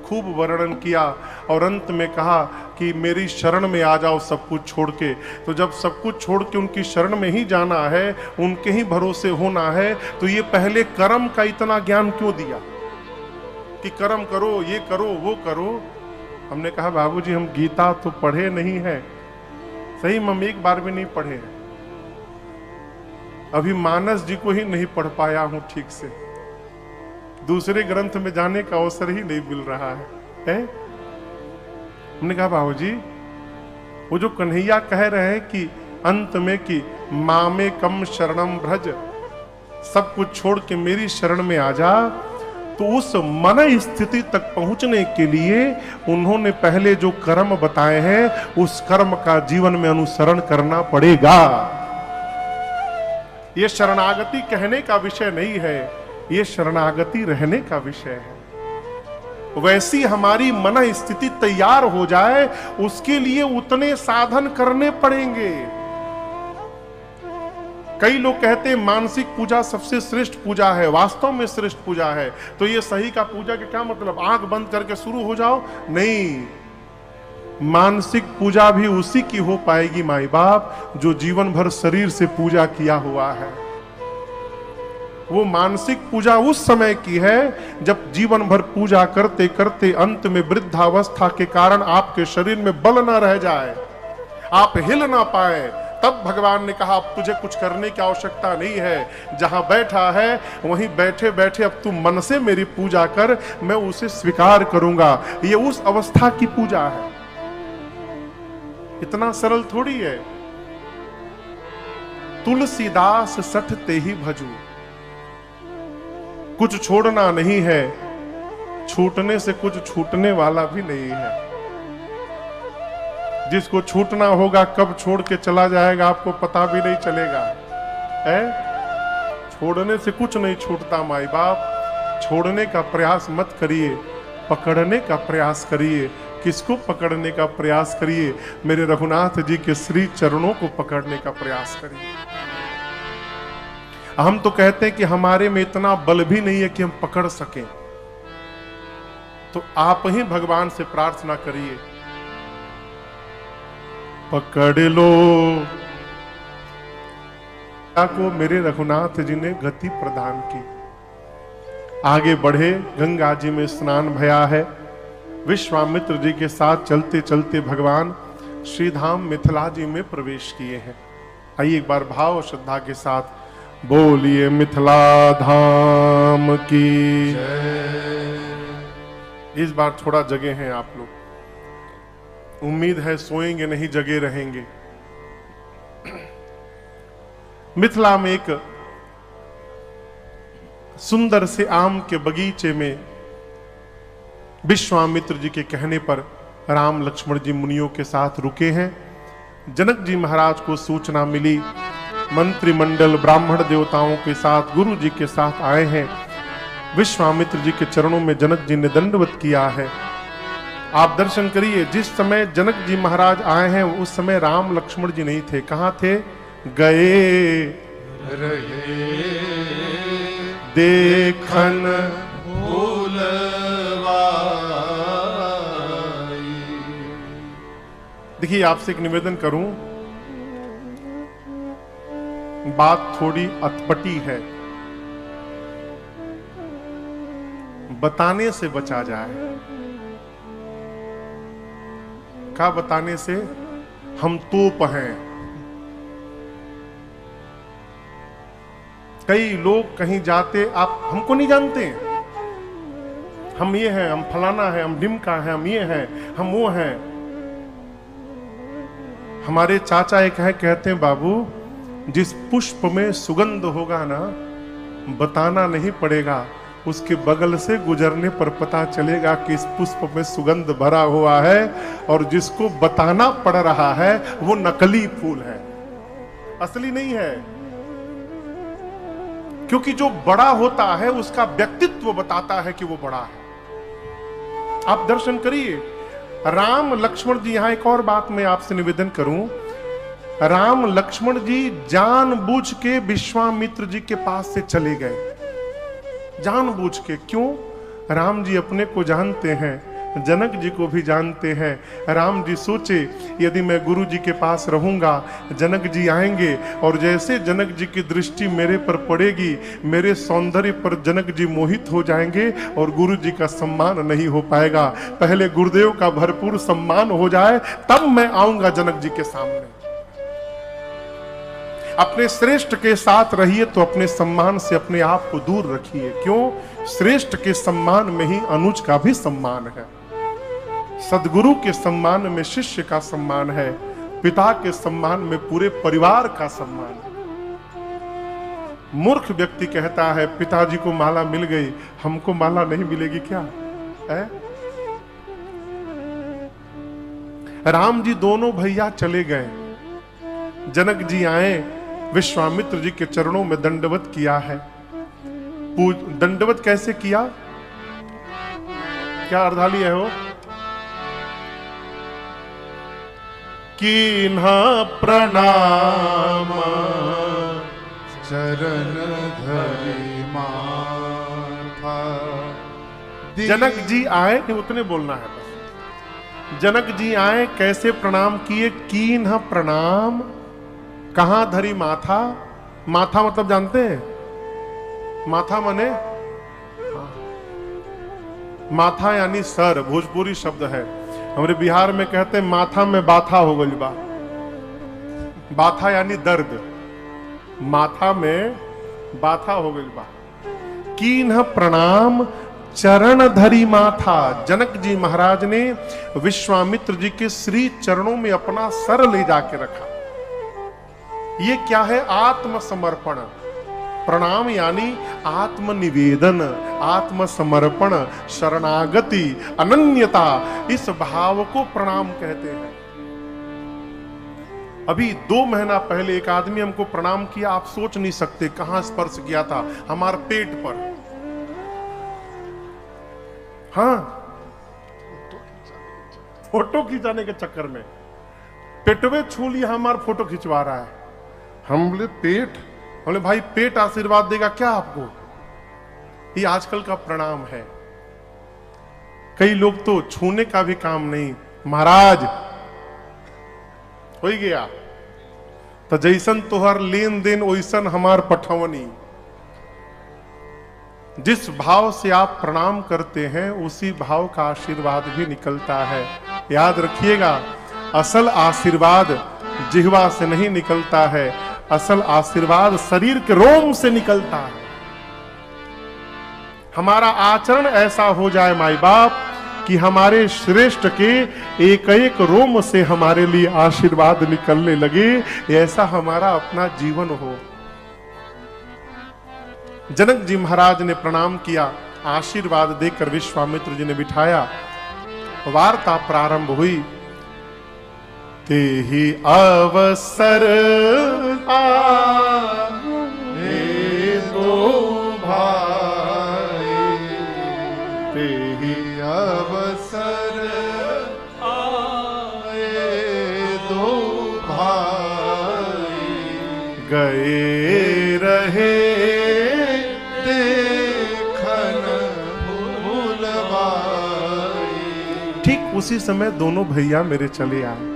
खूब वर्णन किया और अंत में कहा कि मेरी शरण में आ जाओ सब कुछ छोड़ के। तो जब सब कुछ छोड़ के उनकी शरण में ही जाना है, उनके ही भरोसे होना है, तो ये पहले कर्म का इतना ज्ञान क्यों दिया कि कर्म करो, ये करो, वो करो। हमने कहा बाबूजी हम गीता तो पढ़े नहीं है, सही हम एक बार भी नहीं पढ़े, अभी मानस जी को ही नहीं पढ़ पाया हूं ठीक से, दूसरे ग्रंथ में जाने का अवसर ही नहीं मिल रहा है? हमने कहा बाबूजी वो जो कन्हैया कह रहे हैं कि अंत में कि मामे कम शरणम भ्रज, सब कुछ छोड़ के मेरी शरण में आ जा, तो उस मन स्थिति तक पहुंचने के लिए उन्होंने पहले जो कर्म बताए हैं उस कर्म का जीवन में अनुसरण करना पड़ेगा। यह शरणागति कहने का विषय नहीं है, यह शरणागति रहने का विषय है। वैसी हमारी मन स्थिति तैयार हो जाए, उसके लिए उतने साधन करने पड़ेंगे। कई लोग कहते हैं मानसिक पूजा सबसे श्रेष्ठ पूजा है, वास्तव में श्रेष्ठ पूजा है। तो ये सही का पूजा का क्या मतलब, आंख बंद करके शुरू हो जाओ? नहीं, मानसिक पूजा भी उसी की हो पाएगी माई बाप जो जीवन भर शरीर से पूजा किया हुआ है। वो मानसिक पूजा उस समय की है जब जीवन भर पूजा करते करते अंत में वृद्धावस्था के कारण आपके शरीर में बल ना रह जाए, आप हिल ना पाए, तब भगवान ने कहा अब तुझे कुछ करने की आवश्यकता नहीं है, जहां बैठा है वहीं बैठे बैठे अब तू मन से मेरी पूजा कर, मैं उसे स्वीकार करूंगा। ये उस अवस्था की पूजा है, इतना सरल थोड़ी है। तुलसीदास सठते ही भजू, कुछ छोड़ना नहीं है, छूटने से कुछ छूटने वाला भी नहीं है। जिसको छूटना होगा कब छोड़ के चला जाएगा आपको पता भी नहीं चलेगा, है? छोड़ने से कुछ नहीं छूटता माई बाप। छोड़ने का प्रयास मत करिए, पकड़ने का प्रयास करिए। किसको पकड़ने का प्रयास करिए? मेरे रघुनाथ जी के श्री चरणों को पकड़ने का प्रयास करिए। हम तो कहते हैं कि हमारे में इतना बल भी नहीं है कि हम पकड़ सकें, तो आप ही भगवान से प्रार्थना करिए, पकड़ लो को मेरे रघुनाथ जी ने गति प्रदान की। आगे बढ़े, गंगा जी में स्नान भया है, विश्वामित्र जी के साथ चलते चलते भगवान श्रीधाम मिथिला जी में प्रवेश किए हैं। आइए एक बार भाव और श्रद्धा के साथ बोलिए मिथिला धाम की जय। इस बार थोड़ा जगे हैं आप लोग, उम्मीद है सोएंगे नहीं, जगे रहेंगे। मिथिला में एक सुंदर से आम के बगीचे में विश्वामित्र जी के कहने पर राम लक्ष्मण जी मुनियों के साथ रुके हैं। जनक जी महाराज को सूचना मिली, मंत्रिमंडल ब्राह्मण देवताओं के साथ गुरु जी के साथ आए हैं। विश्वामित्र जी के चरणों में जनक जी ने दंडवत किया है। आप दर्शन करिए, जिस समय जनक जी महाराज आए हैं उस समय राम लक्ष्मण जी नहीं थे। कहां थे? गए रहे देखन भूलवाई। देखिए आपसे एक निवेदन करूं, बात थोड़ी अटपटी है, बताने से बचा जाए। का बताने से? हम तोप हैं। कई लोग कहीं जाते, आप हमको नहीं जानते, हम ये हैं, हम फलाना है, हम ढिमका है, हम ये हैं, हम वो हैं। हमारे चाचा एक है, कहते हैं बाबू जिस पुष्प में सुगंध होगा ना, बताना नहीं पड़ेगा, उसके बगल से गुजरने पर पता चलेगा कि इस पुष्प में सुगंध भरा हुआ है, और जिसको बताना पड़ रहा है वो नकली फूल है, असली नहीं है। क्योंकि जो बड़ा होता है उसका व्यक्तित्व बताता है कि वो बड़ा है। आप दर्शन करिए, राम लक्ष्मण जी, यहां एक और बात मैं आपसे निवेदन करूं, राम लक्ष्मण जी जानबूझ के विश्वामित्र जी के पास से चले गए, जानबूझ के। क्यों? राम जी अपने को जानते हैं, जनक जी को भी जानते हैं। राम जी सोचे यदि मैं गुरु जी के पास रहूंगा, जनक जी आएंगे और जैसे जनक जी की दृष्टि मेरे पर पड़ेगी, मेरे सौंदर्य पर जनक जी मोहित हो जाएंगे और गुरु जी का सम्मान नहीं हो पाएगा। पहले गुरुदेव का भरपूर सम्मान हो जाए तब मैं आऊंगा जनक जी के सामने। अपने श्रेष्ठ के साथ रहिए तो अपने सम्मान से अपने आप को दूर रखिए। क्यों? श्रेष्ठ के सम्मान में ही अनुज का भी सम्मान है, सदगुरु के सम्मान में शिष्य का सम्मान है, पिता के सम्मान में पूरे परिवार का सम्मान है। मूर्ख व्यक्ति कहता है पिताजी को माला मिल गई, हमको माला नहीं मिलेगी क्या है? राम जी दोनों भैया चले गए, जनक जी आए, विश्वामित्र जी के चरणों में दंडवत किया है। दंडवत कैसे किया? क्या अर्धाली है वो? कीन्हा प्रणाम चरण धरि माथा। जनक जी आए, उतने बोलना है बस। जनक जी आए, कैसे प्रणाम किए? कीन्हा प्रणाम। कहां धरी माथा? माथा मतलब जानते हैं? माथा माने माथा यानी सर, भोजपुरी शब्द है। हमारे बिहार में कहते हैं माथा में बाथा हो गई बा। बाथा यानी दर्द, माथा में बाथा हो गई बा। कीन्ह प्रणाम चरण धरी माथा। जनक जी महाराज ने विश्वामित्र जी के श्री चरणों में अपना सर ले जाके रखा। ये क्या है? आत्मसमर्पण। प्रणाम यानी आत्मनिवेदन, आत्मसमर्पण, शरणागति, अनन्यता, इस भाव को प्रणाम कहते हैं। अभी 2 महीना पहले एक आदमी हमको प्रणाम किया, आप सोच नहीं सकते कहां स्पर्श किया था, हमारे पेट पर। हाँ, फोटो खिंचाने के चक्कर में पेटवे छू लिया, हमारा फोटो खिंचवा रहा है। हम बोले पेट? बोले भाई पेट आशीर्वाद देगा क्या आपको? ये आजकल का प्रणाम है। कई लोग तो छूने का भी काम नहीं, महाराज हो गया तो जैसन तोहर लेन देन वैसन हमार पठवनी। जिस भाव से आप प्रणाम करते हैं उसी भाव का आशीर्वाद भी निकलता है। याद रखिएगा, असल आशीर्वाद जिह्वा से नहीं निकलता है, असल आशीर्वाद शरीर के रोम से निकलता है। हमारा आचरण ऐसा हो जाए माई बाप कि हमारे श्रेष्ठ के एक एक रोम से हमारे लिए आशीर्वाद निकलने लगे, ऐसा हमारा अपना जीवन हो। जनक जी महाराज ने प्रणाम किया, आशीर्वाद देकर विश्वामित्र जी ने बिठाया। वार्ता प्रारंभ हुई। तेहि अवसर आए दो भाई, तेहि अवसर आए दो भाई, गए रहे देखन भूलवाई। ठीक उसी समय दोनों भैया मेरे चले आए।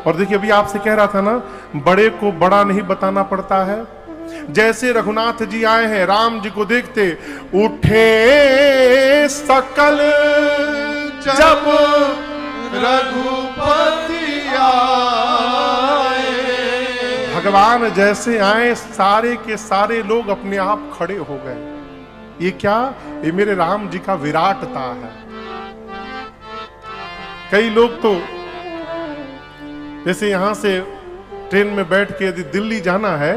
और देखिए, अभी आपसे कह रहा था ना, बड़े को बड़ा नहीं बताना पड़ता है। जैसे रघुनाथ जी आए हैं, राम जी को देखते उठे सकल जब रघुपति आए। भगवान जैसे आए, सारे के सारे लोग अपने आप खड़े हो गए। ये क्या? ये मेरे राम जी का विराटता है। कई लोग तो जैसे यहां से ट्रेन में बैठ के यदि दिल्ली जाना है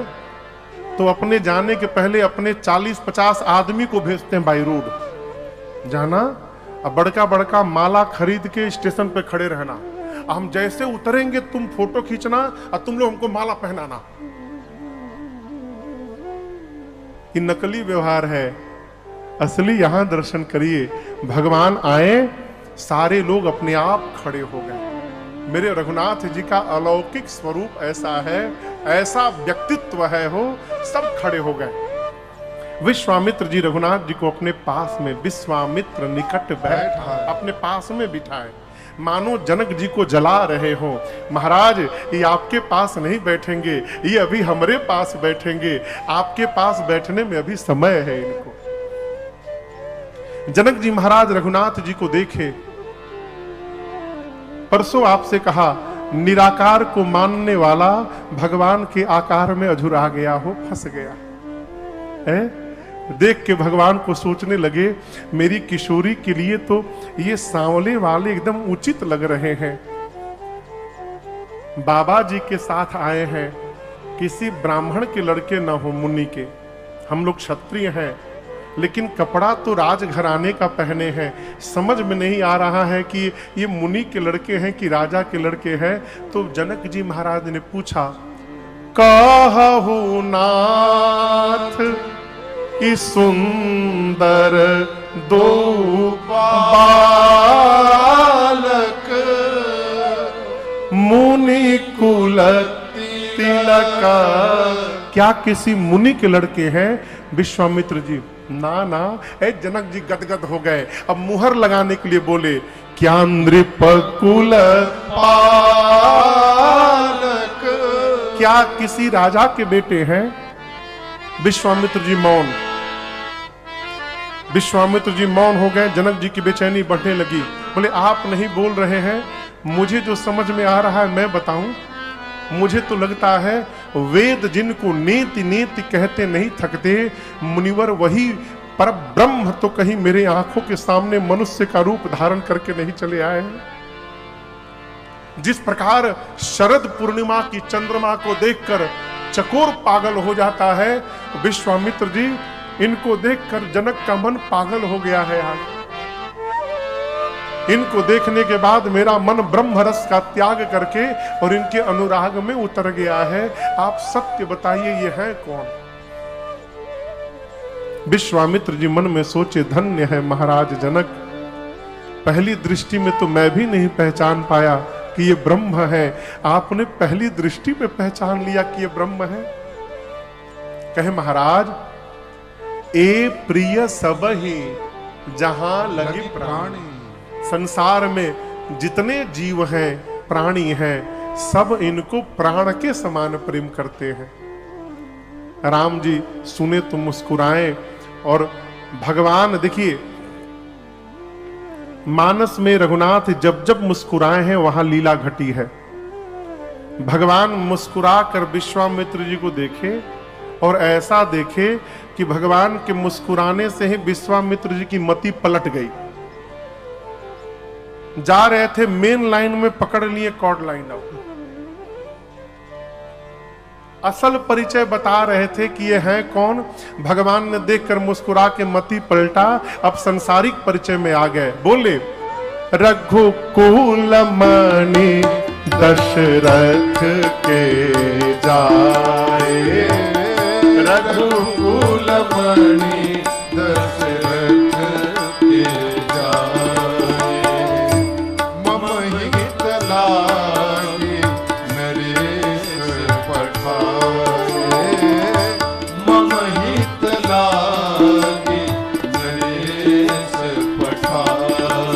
तो अपने जाने के पहले अपने 40-50 आदमी को भेजते हैं बाई रोड जाना, अब बड़का बड़का माला खरीद के स्टेशन पे खड़े रहना। हम जैसे उतरेंगे तुम फोटो खींचना और तुम लोग हमको माला पहनाना। ये नकली व्यवहार है। असली यहां दर्शन करिए। भगवान आए, सारे लोग अपने आप खड़े हो गए। मेरे रघुनाथ जी का अलौकिक स्वरूप ऐसा है, ऐसा व्यक्तित्व है, हो सब खड़े हो गए। विश्वामित्र जी रघुनाथ जी को अपने पास में, विश्वामित्र निकट बैठा, अपने पास में बिठाए, मानो जनक जी को जला रहे हो। महाराज ये आपके पास नहीं बैठेंगे, ये अभी हमारे पास बैठेंगे, आपके पास बैठने में अभी समय है इनको। जनक जी महाराज रघुनाथ जी को देखे, परसों आपसे कहा निराकार को मानने वाला भगवान के आकार में अझुरा गया हो, फंस गया है। देख के भगवान को सोचने लगे मेरी किशोरी के लिए तो ये सांवले वाले एकदम उचित लग रहे हैं। बाबा जी के साथ आए हैं, किसी ब्राह्मण के लड़के ना हो, मुनि के। हम लोग क्षत्रिय हैं, लेकिन कपड़ा तो राजघराने का पहने हैं। समझ में नहीं आ रहा है कि ये मुनि के लड़के हैं कि राजा के लड़के हैं। तो जनक जी महाराज ने पूछा, कहु नाथ कि सुंदर दो बालक मुनि कुल तिलक। क्या किसी मुनि के लड़के हैं? विश्वामित्र जी ना ना। ए जनक जी गदगद हो गए, अब मुहर लगाने के लिए बोले, क्या नृपकुल पालक, क्या किसी राजा के बेटे हैं? विश्वामित्र जी मौन। विश्वामित्र जी मौन हो गए। जनक जी की बेचैनी बढ़ने लगी। बोले आप नहीं बोल रहे हैं, मुझे जो समझ में आ रहा है मैं बताऊं। मुझे तो लगता है वेद जिनको नीति नीति कहते नहीं थकते, मुनिवर वही पर ब्रह्म तो कहीं मेरे आंखों के सामने मनुष्य का रूप धारण करके नहीं चले आए हैं। जिस प्रकार शरद पूर्णिमा की चंद्रमा को देखकर चकोर पागल हो जाता है, विश्वामित्र जी इनको देखकर जनक का मन पागल हो गया है। आज इनको देखने के बाद मेरा मन ब्रह्म रस का त्याग करके और इनके अनुराग में उतर गया है। आप सत्य बताइए ये है कौन? विश्वामित्र जी मन में सोचे, धन्य है महाराज जनक, पहली दृष्टि में तो मैं भी नहीं पहचान पाया कि ये ब्रह्म है। आपने पहली दृष्टि में पहचान लिया कि ये ब्रह्म है। कहे महाराज, ए प्रिय सब ही जहां लगे प्राणी। संसार में जितने जीव हैं, प्राणी हैं, सब इनको प्राण के समान प्रेम करते हैं। राम जी सुने तो मुस्कुराए। और भगवान देखिए, मानस में रघुनाथ जब जब मुस्कुराए हैं वहां लीला घटी है। भगवान मुस्कुरा कर विश्वामित्र जी को देखे और ऐसा देखे कि भगवान के मुस्कुराने से ही विश्वामित्र जी की मति पलट गई। जा रहे थे मेन लाइन में, पकड़ लिए कॉर्ड लाइन आउट। असल परिचय बता रहे थे कि ये है कौन। भगवान ने देखकर मुस्कुरा के मति पलटा, अब संसारिक परिचय में आ गए। बोले, रघुकुल मणि दशरथ के जाए, रघुकुल मणि दशरथ के जाए, मम हित लागे नरेश पठाए, मम हित लागे नरेश पठाए।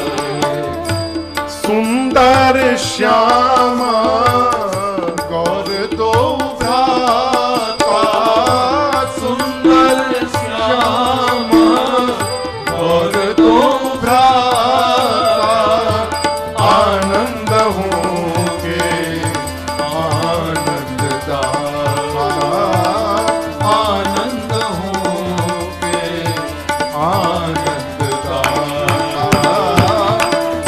सुंदर श्यामा गौर दो भ्राता, सुंदर श्यामा गौर दो भ्राता, आनंद होंगे आनंद दाता, आनंद होंगे आनंद दाता,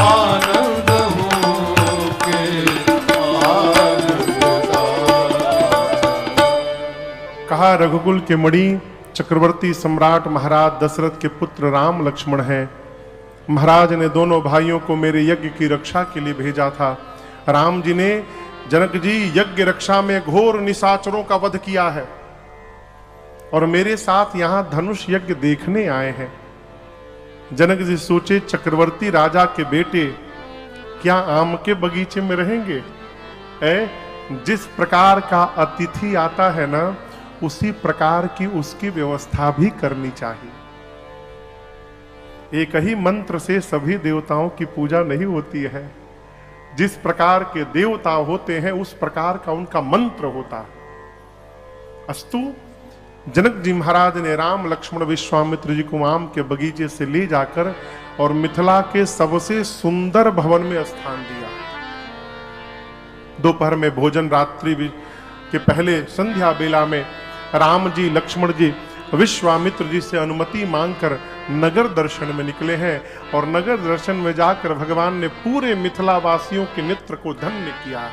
आनंद होंगे आनंद दाता। कहा, रघुकुल के मणि चक्रवर्ती सम्राट महाराज दशरथ के पुत्र राम लक्ष्मण हैं। महाराज ने दोनों भाइयों को मेरे यज्ञ की रक्षा के लिए भेजा था। राम जी ने, जनक जी, यज्ञ रक्षा में घोर निशाचरों का वध किया है और मेरे साथ यहां धनुष यज्ञ देखने आए हैं। जनक जी सोचे, चक्रवर्ती राजा के बेटे क्या आम के बगीचे में रहेंगे? जिस प्रकार का अतिथि आता है ना, उसी प्रकार की उसकी व्यवस्था भी करनी चाहिए। एक ही मंत्र से सभी देवताओं की पूजा नहीं होती है। जिस प्रकार के देवता होते हैं उस प्रकार का उनका मंत्र होता है। अस्तु, जनक जी महाराज ने राम लक्ष्मण विश्वामित्र जी को आम के बगीचे से ले जाकर और मिथिला के सबसे सुंदर भवन में स्थान दिया। दोपहर में भोजन, रात्रि के पहले संध्या बेला में राम जी लक्ष्मण जी विश्वामित्र जी से अनुमति मांगकर नगर दर्शन में निकले हैं और नगर दर्शन में जाकर भगवान ने पूरे मिथिला वासियों के नेत्र को धन्य किया है।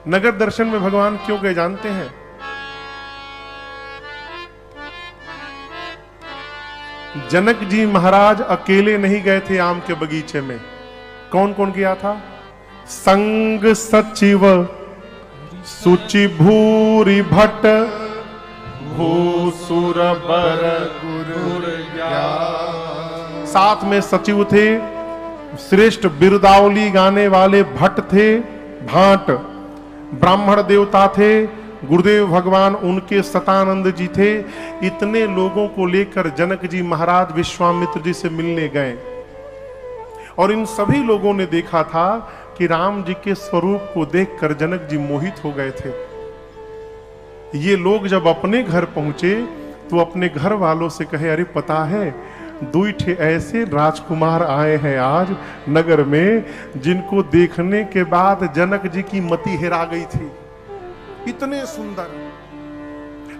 नगर दर्शन में भगवान क्यों गए जानते हैं? जनक जी महाराज अकेले नहीं गए थे आम के बगीचे में। कौन कौन गया था? संग सचिव सुचि भूरि भट्ट भूसुर बर गुरु ज्ञान। साथ में सचिव थे, श्रेष्ठ बिरदावली गाने वाले भट्ट थे, भाट ब्राह्मण देवता थे, गुरुदेव भगवान उनके सतानंद जी थे। इतने लोगों को लेकर जनक जी महाराज विश्वामित्र जी से मिलने गए और इन सभी लोगों ने देखा था कि राम जी के स्वरूप को देखकर जनक जी मोहित हो गए थे। ये लोग जब अपने घर पहुंचे तो अपने घर वालों से कहे, अरे पता है दुईठे ऐसे राजकुमार आए हैं आज नगर में जिनको देखने के बाद जनक जी की मति हेरा गई थी। इतने सुंदर।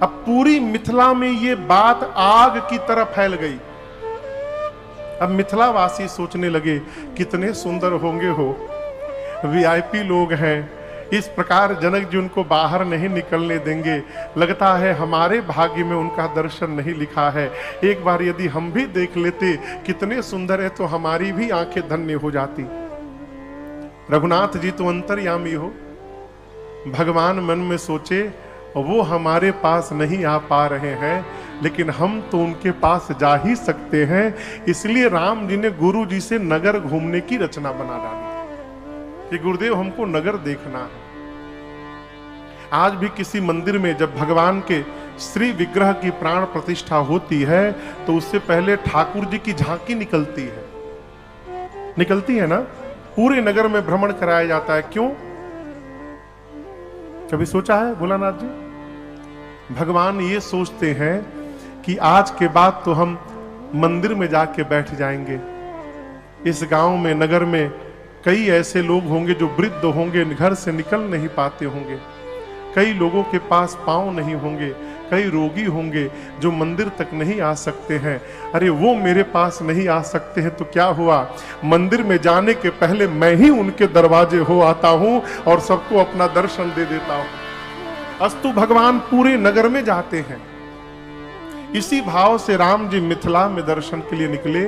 अब पूरी मिथिला में ये बात आग की तरह फैल गई। अब मिथिला वासी सोचने लगे कितने सुंदर होंगे हो, वीआईपी लोग हैं, इस प्रकार जनक जी उनको बाहर नहीं निकलने देंगे। लगता है हमारे भाग्य में उनका दर्शन नहीं लिखा है। एक बार यदि हम भी देख लेते कितने सुंदर है तो हमारी भी आंखें धन्य हो जाती। रघुनाथ जी तो अंतर्यामी हो। भगवान मन में सोचे वो हमारे पास नहीं आ पा रहे हैं लेकिन हम तो उनके पास जा ही सकते हैं। इसलिए राम जी ने गुरु जी से नगर घूमने की रचना बना डाली कि गुरुदेव हमको नगर देखना है। आज भी किसी मंदिर में जब भगवान के श्री विग्रह की प्राण प्रतिष्ठा होती है तो उससे पहले ठाकुर जी की झांकी निकलती है ना, पूरे नगर में भ्रमण कराया जाता है। क्यों? कभी सोचा है भोलानाथ जी? भगवान ये सोचते हैं कि आज के बाद तो हम मंदिर में जाके बैठ जाएंगे। इस गांव में, नगर में कई ऐसे लोग होंगे जो वृद्ध होंगे, घर से निकल नहीं पाते होंगे, कई लोगों के पास पांव नहीं होंगे, कई रोगी होंगे जो मंदिर तक नहीं आ सकते हैं। अरे वो मेरे पास नहीं आ सकते हैं तो क्या हुआ, मंदिर में जाने के पहले मैं ही उनके दरवाजे हो आता हूं और सबको अपना दर्शन दे देता हूं। अस्तु भगवान पूरे नगर में जाते हैं। इसी भाव से राम जी मिथिला में दर्शन के लिए निकले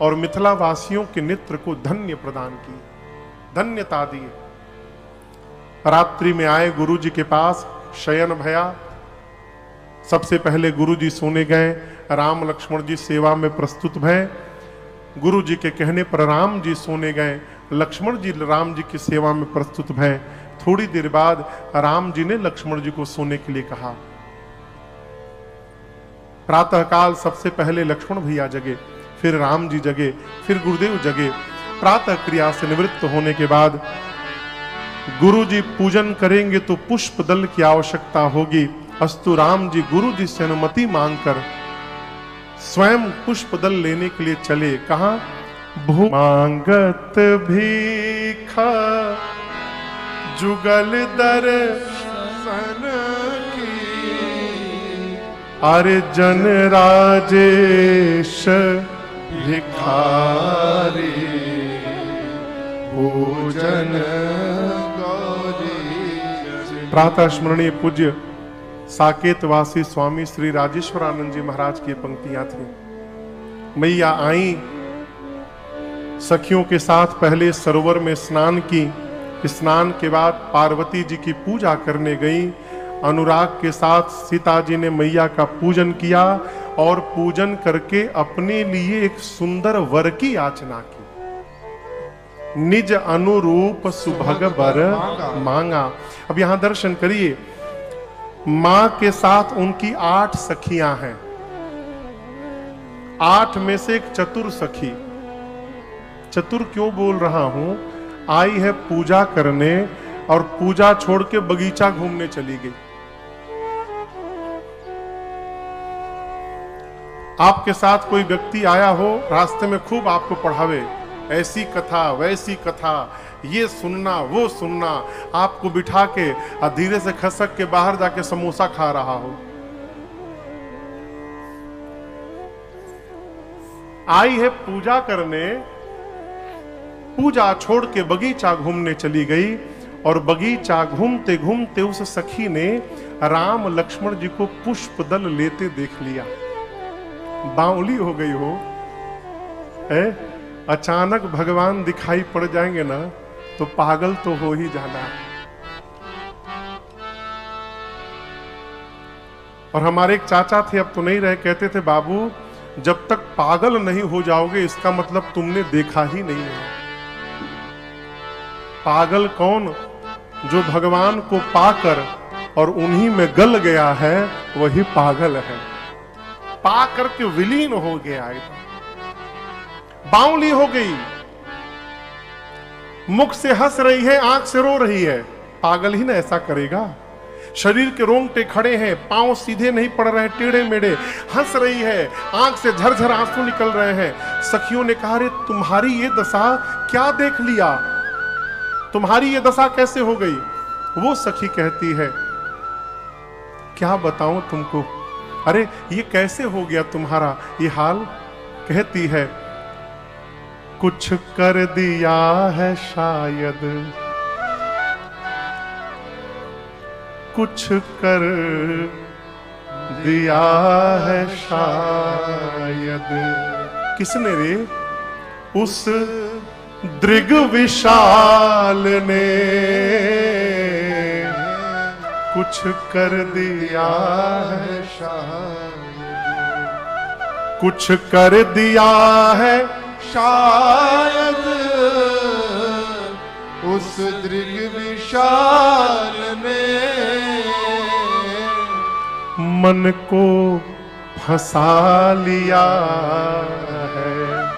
और मिथिला वासियों के नेत्र को धन्य प्रदान की, धन्यता दी। रात्रि में आए गुरु जी के पास, शयन भया। सबसे पहले गुरु जी सोने गए, राम लक्ष्मण जी सेवा में प्रस्तुत भय। गुरु जी के कहने पर राम जी सोने गए, लक्ष्मण जी राम जी की सेवा में प्रस्तुत भय। थोड़ी देर बाद राम जी ने लक्ष्मण जी को सोने के लिए कहा। प्रातःकाल सबसे पहले लक्ष्मण भैया जगे, फिर राम जी जगे, फिर गुरुदेव जगे। प्रातः क्रिया से निवृत्त होने के बाद गुरु जी पूजन करेंगे तो पुष्प दल की आवश्यकता होगी। अस्तु राम जी गुरु जी से अनुमति मांगकर स्वयं पुष्प दल लेने के लिए चले। कहां? भू मांगत भीखा जुगल दर्शन की, अरे जन राजेश भिखारी भोजन गौरी। प्रातः स्मरणीय पूज्य साकेतवासी स्वामी श्री राजेश्वरानंद जी महाराज की पंक्तियां थी। मैया आई, सखियों के साथ पहले सरोवर में स्नान की, स्नान के बाद पार्वती जी की पूजा करने गई। अनुराग के साथ सीता जी ने मैया का पूजन किया और पूजन करके अपने लिए एक सुंदर वर की याचना की। निज अनुरूप सुभग वर मांगा। अब यहां दर्शन करिए, मां के साथ उनकी 8 सखियां हैं। 8 में से एक चतुर सखी, चतुर क्यों बोल रहा हूं, आई है पूजा करने और पूजा छोड़ के बगीचा घूमने चली गई। आपके साथ कोई व्यक्ति आया हो, रास्ते में खूब आपको पढ़ावे, ऐसी कथा वैसी कथा, ये सुनना वो सुनना, आपको बिठा के धीरे से खसक के बाहर जाके समोसा खा रहा हो। आई है पूजा करने, पूजा छोड़ के बगीचा घूमने चली गई और बगीचा घूमते घूमते उस सखी ने राम लक्ष्मण जी को पुष्प दल लेते देख लिया। बावली हो गई हो, है? अचानक भगवान दिखाई पड़ जाएंगे ना तो पागल तो हो ही जाना। और हमारे एक चाचा थे, अब तो नहीं रहे, कहते थे बाबू जब तक पागल नहीं हो जाओगे इसका मतलब तुमने देखा ही नहीं है। पागल कौन? जो भगवान को पाकर और उन्हीं में गल गया है वही पागल है। पा करके विलीन हो गया, बावली हो गई, मुख से हंस रही है, आंख से रो रही है। पागल ही ना ऐसा करेगा। शरीर के रोंगटे खड़े हैं, पांव सीधे नहीं पड़ रहे, टेढ़े मेढ़े, हंस रही है, आंख से झरझर आंसू निकल रहे हैं। सखियों ने कहा, अरे तुम्हारी ये दशा क्या देख लिया, तुम्हारी ये दशा कैसे हो गई? वो सखी कहती है, क्या बताऊं तुमको, अरे ये कैसे हो गया तुम्हारा ये हाल? कहती है, कुछ कर दिया है शायद, कुछ कर दिया है शायद। किसने रे? उस दृग विशाल ने कुछ कर दिया है शायद, कुछ कर दिया है शायद उस दृग विशाल ने मन को फंसा लिया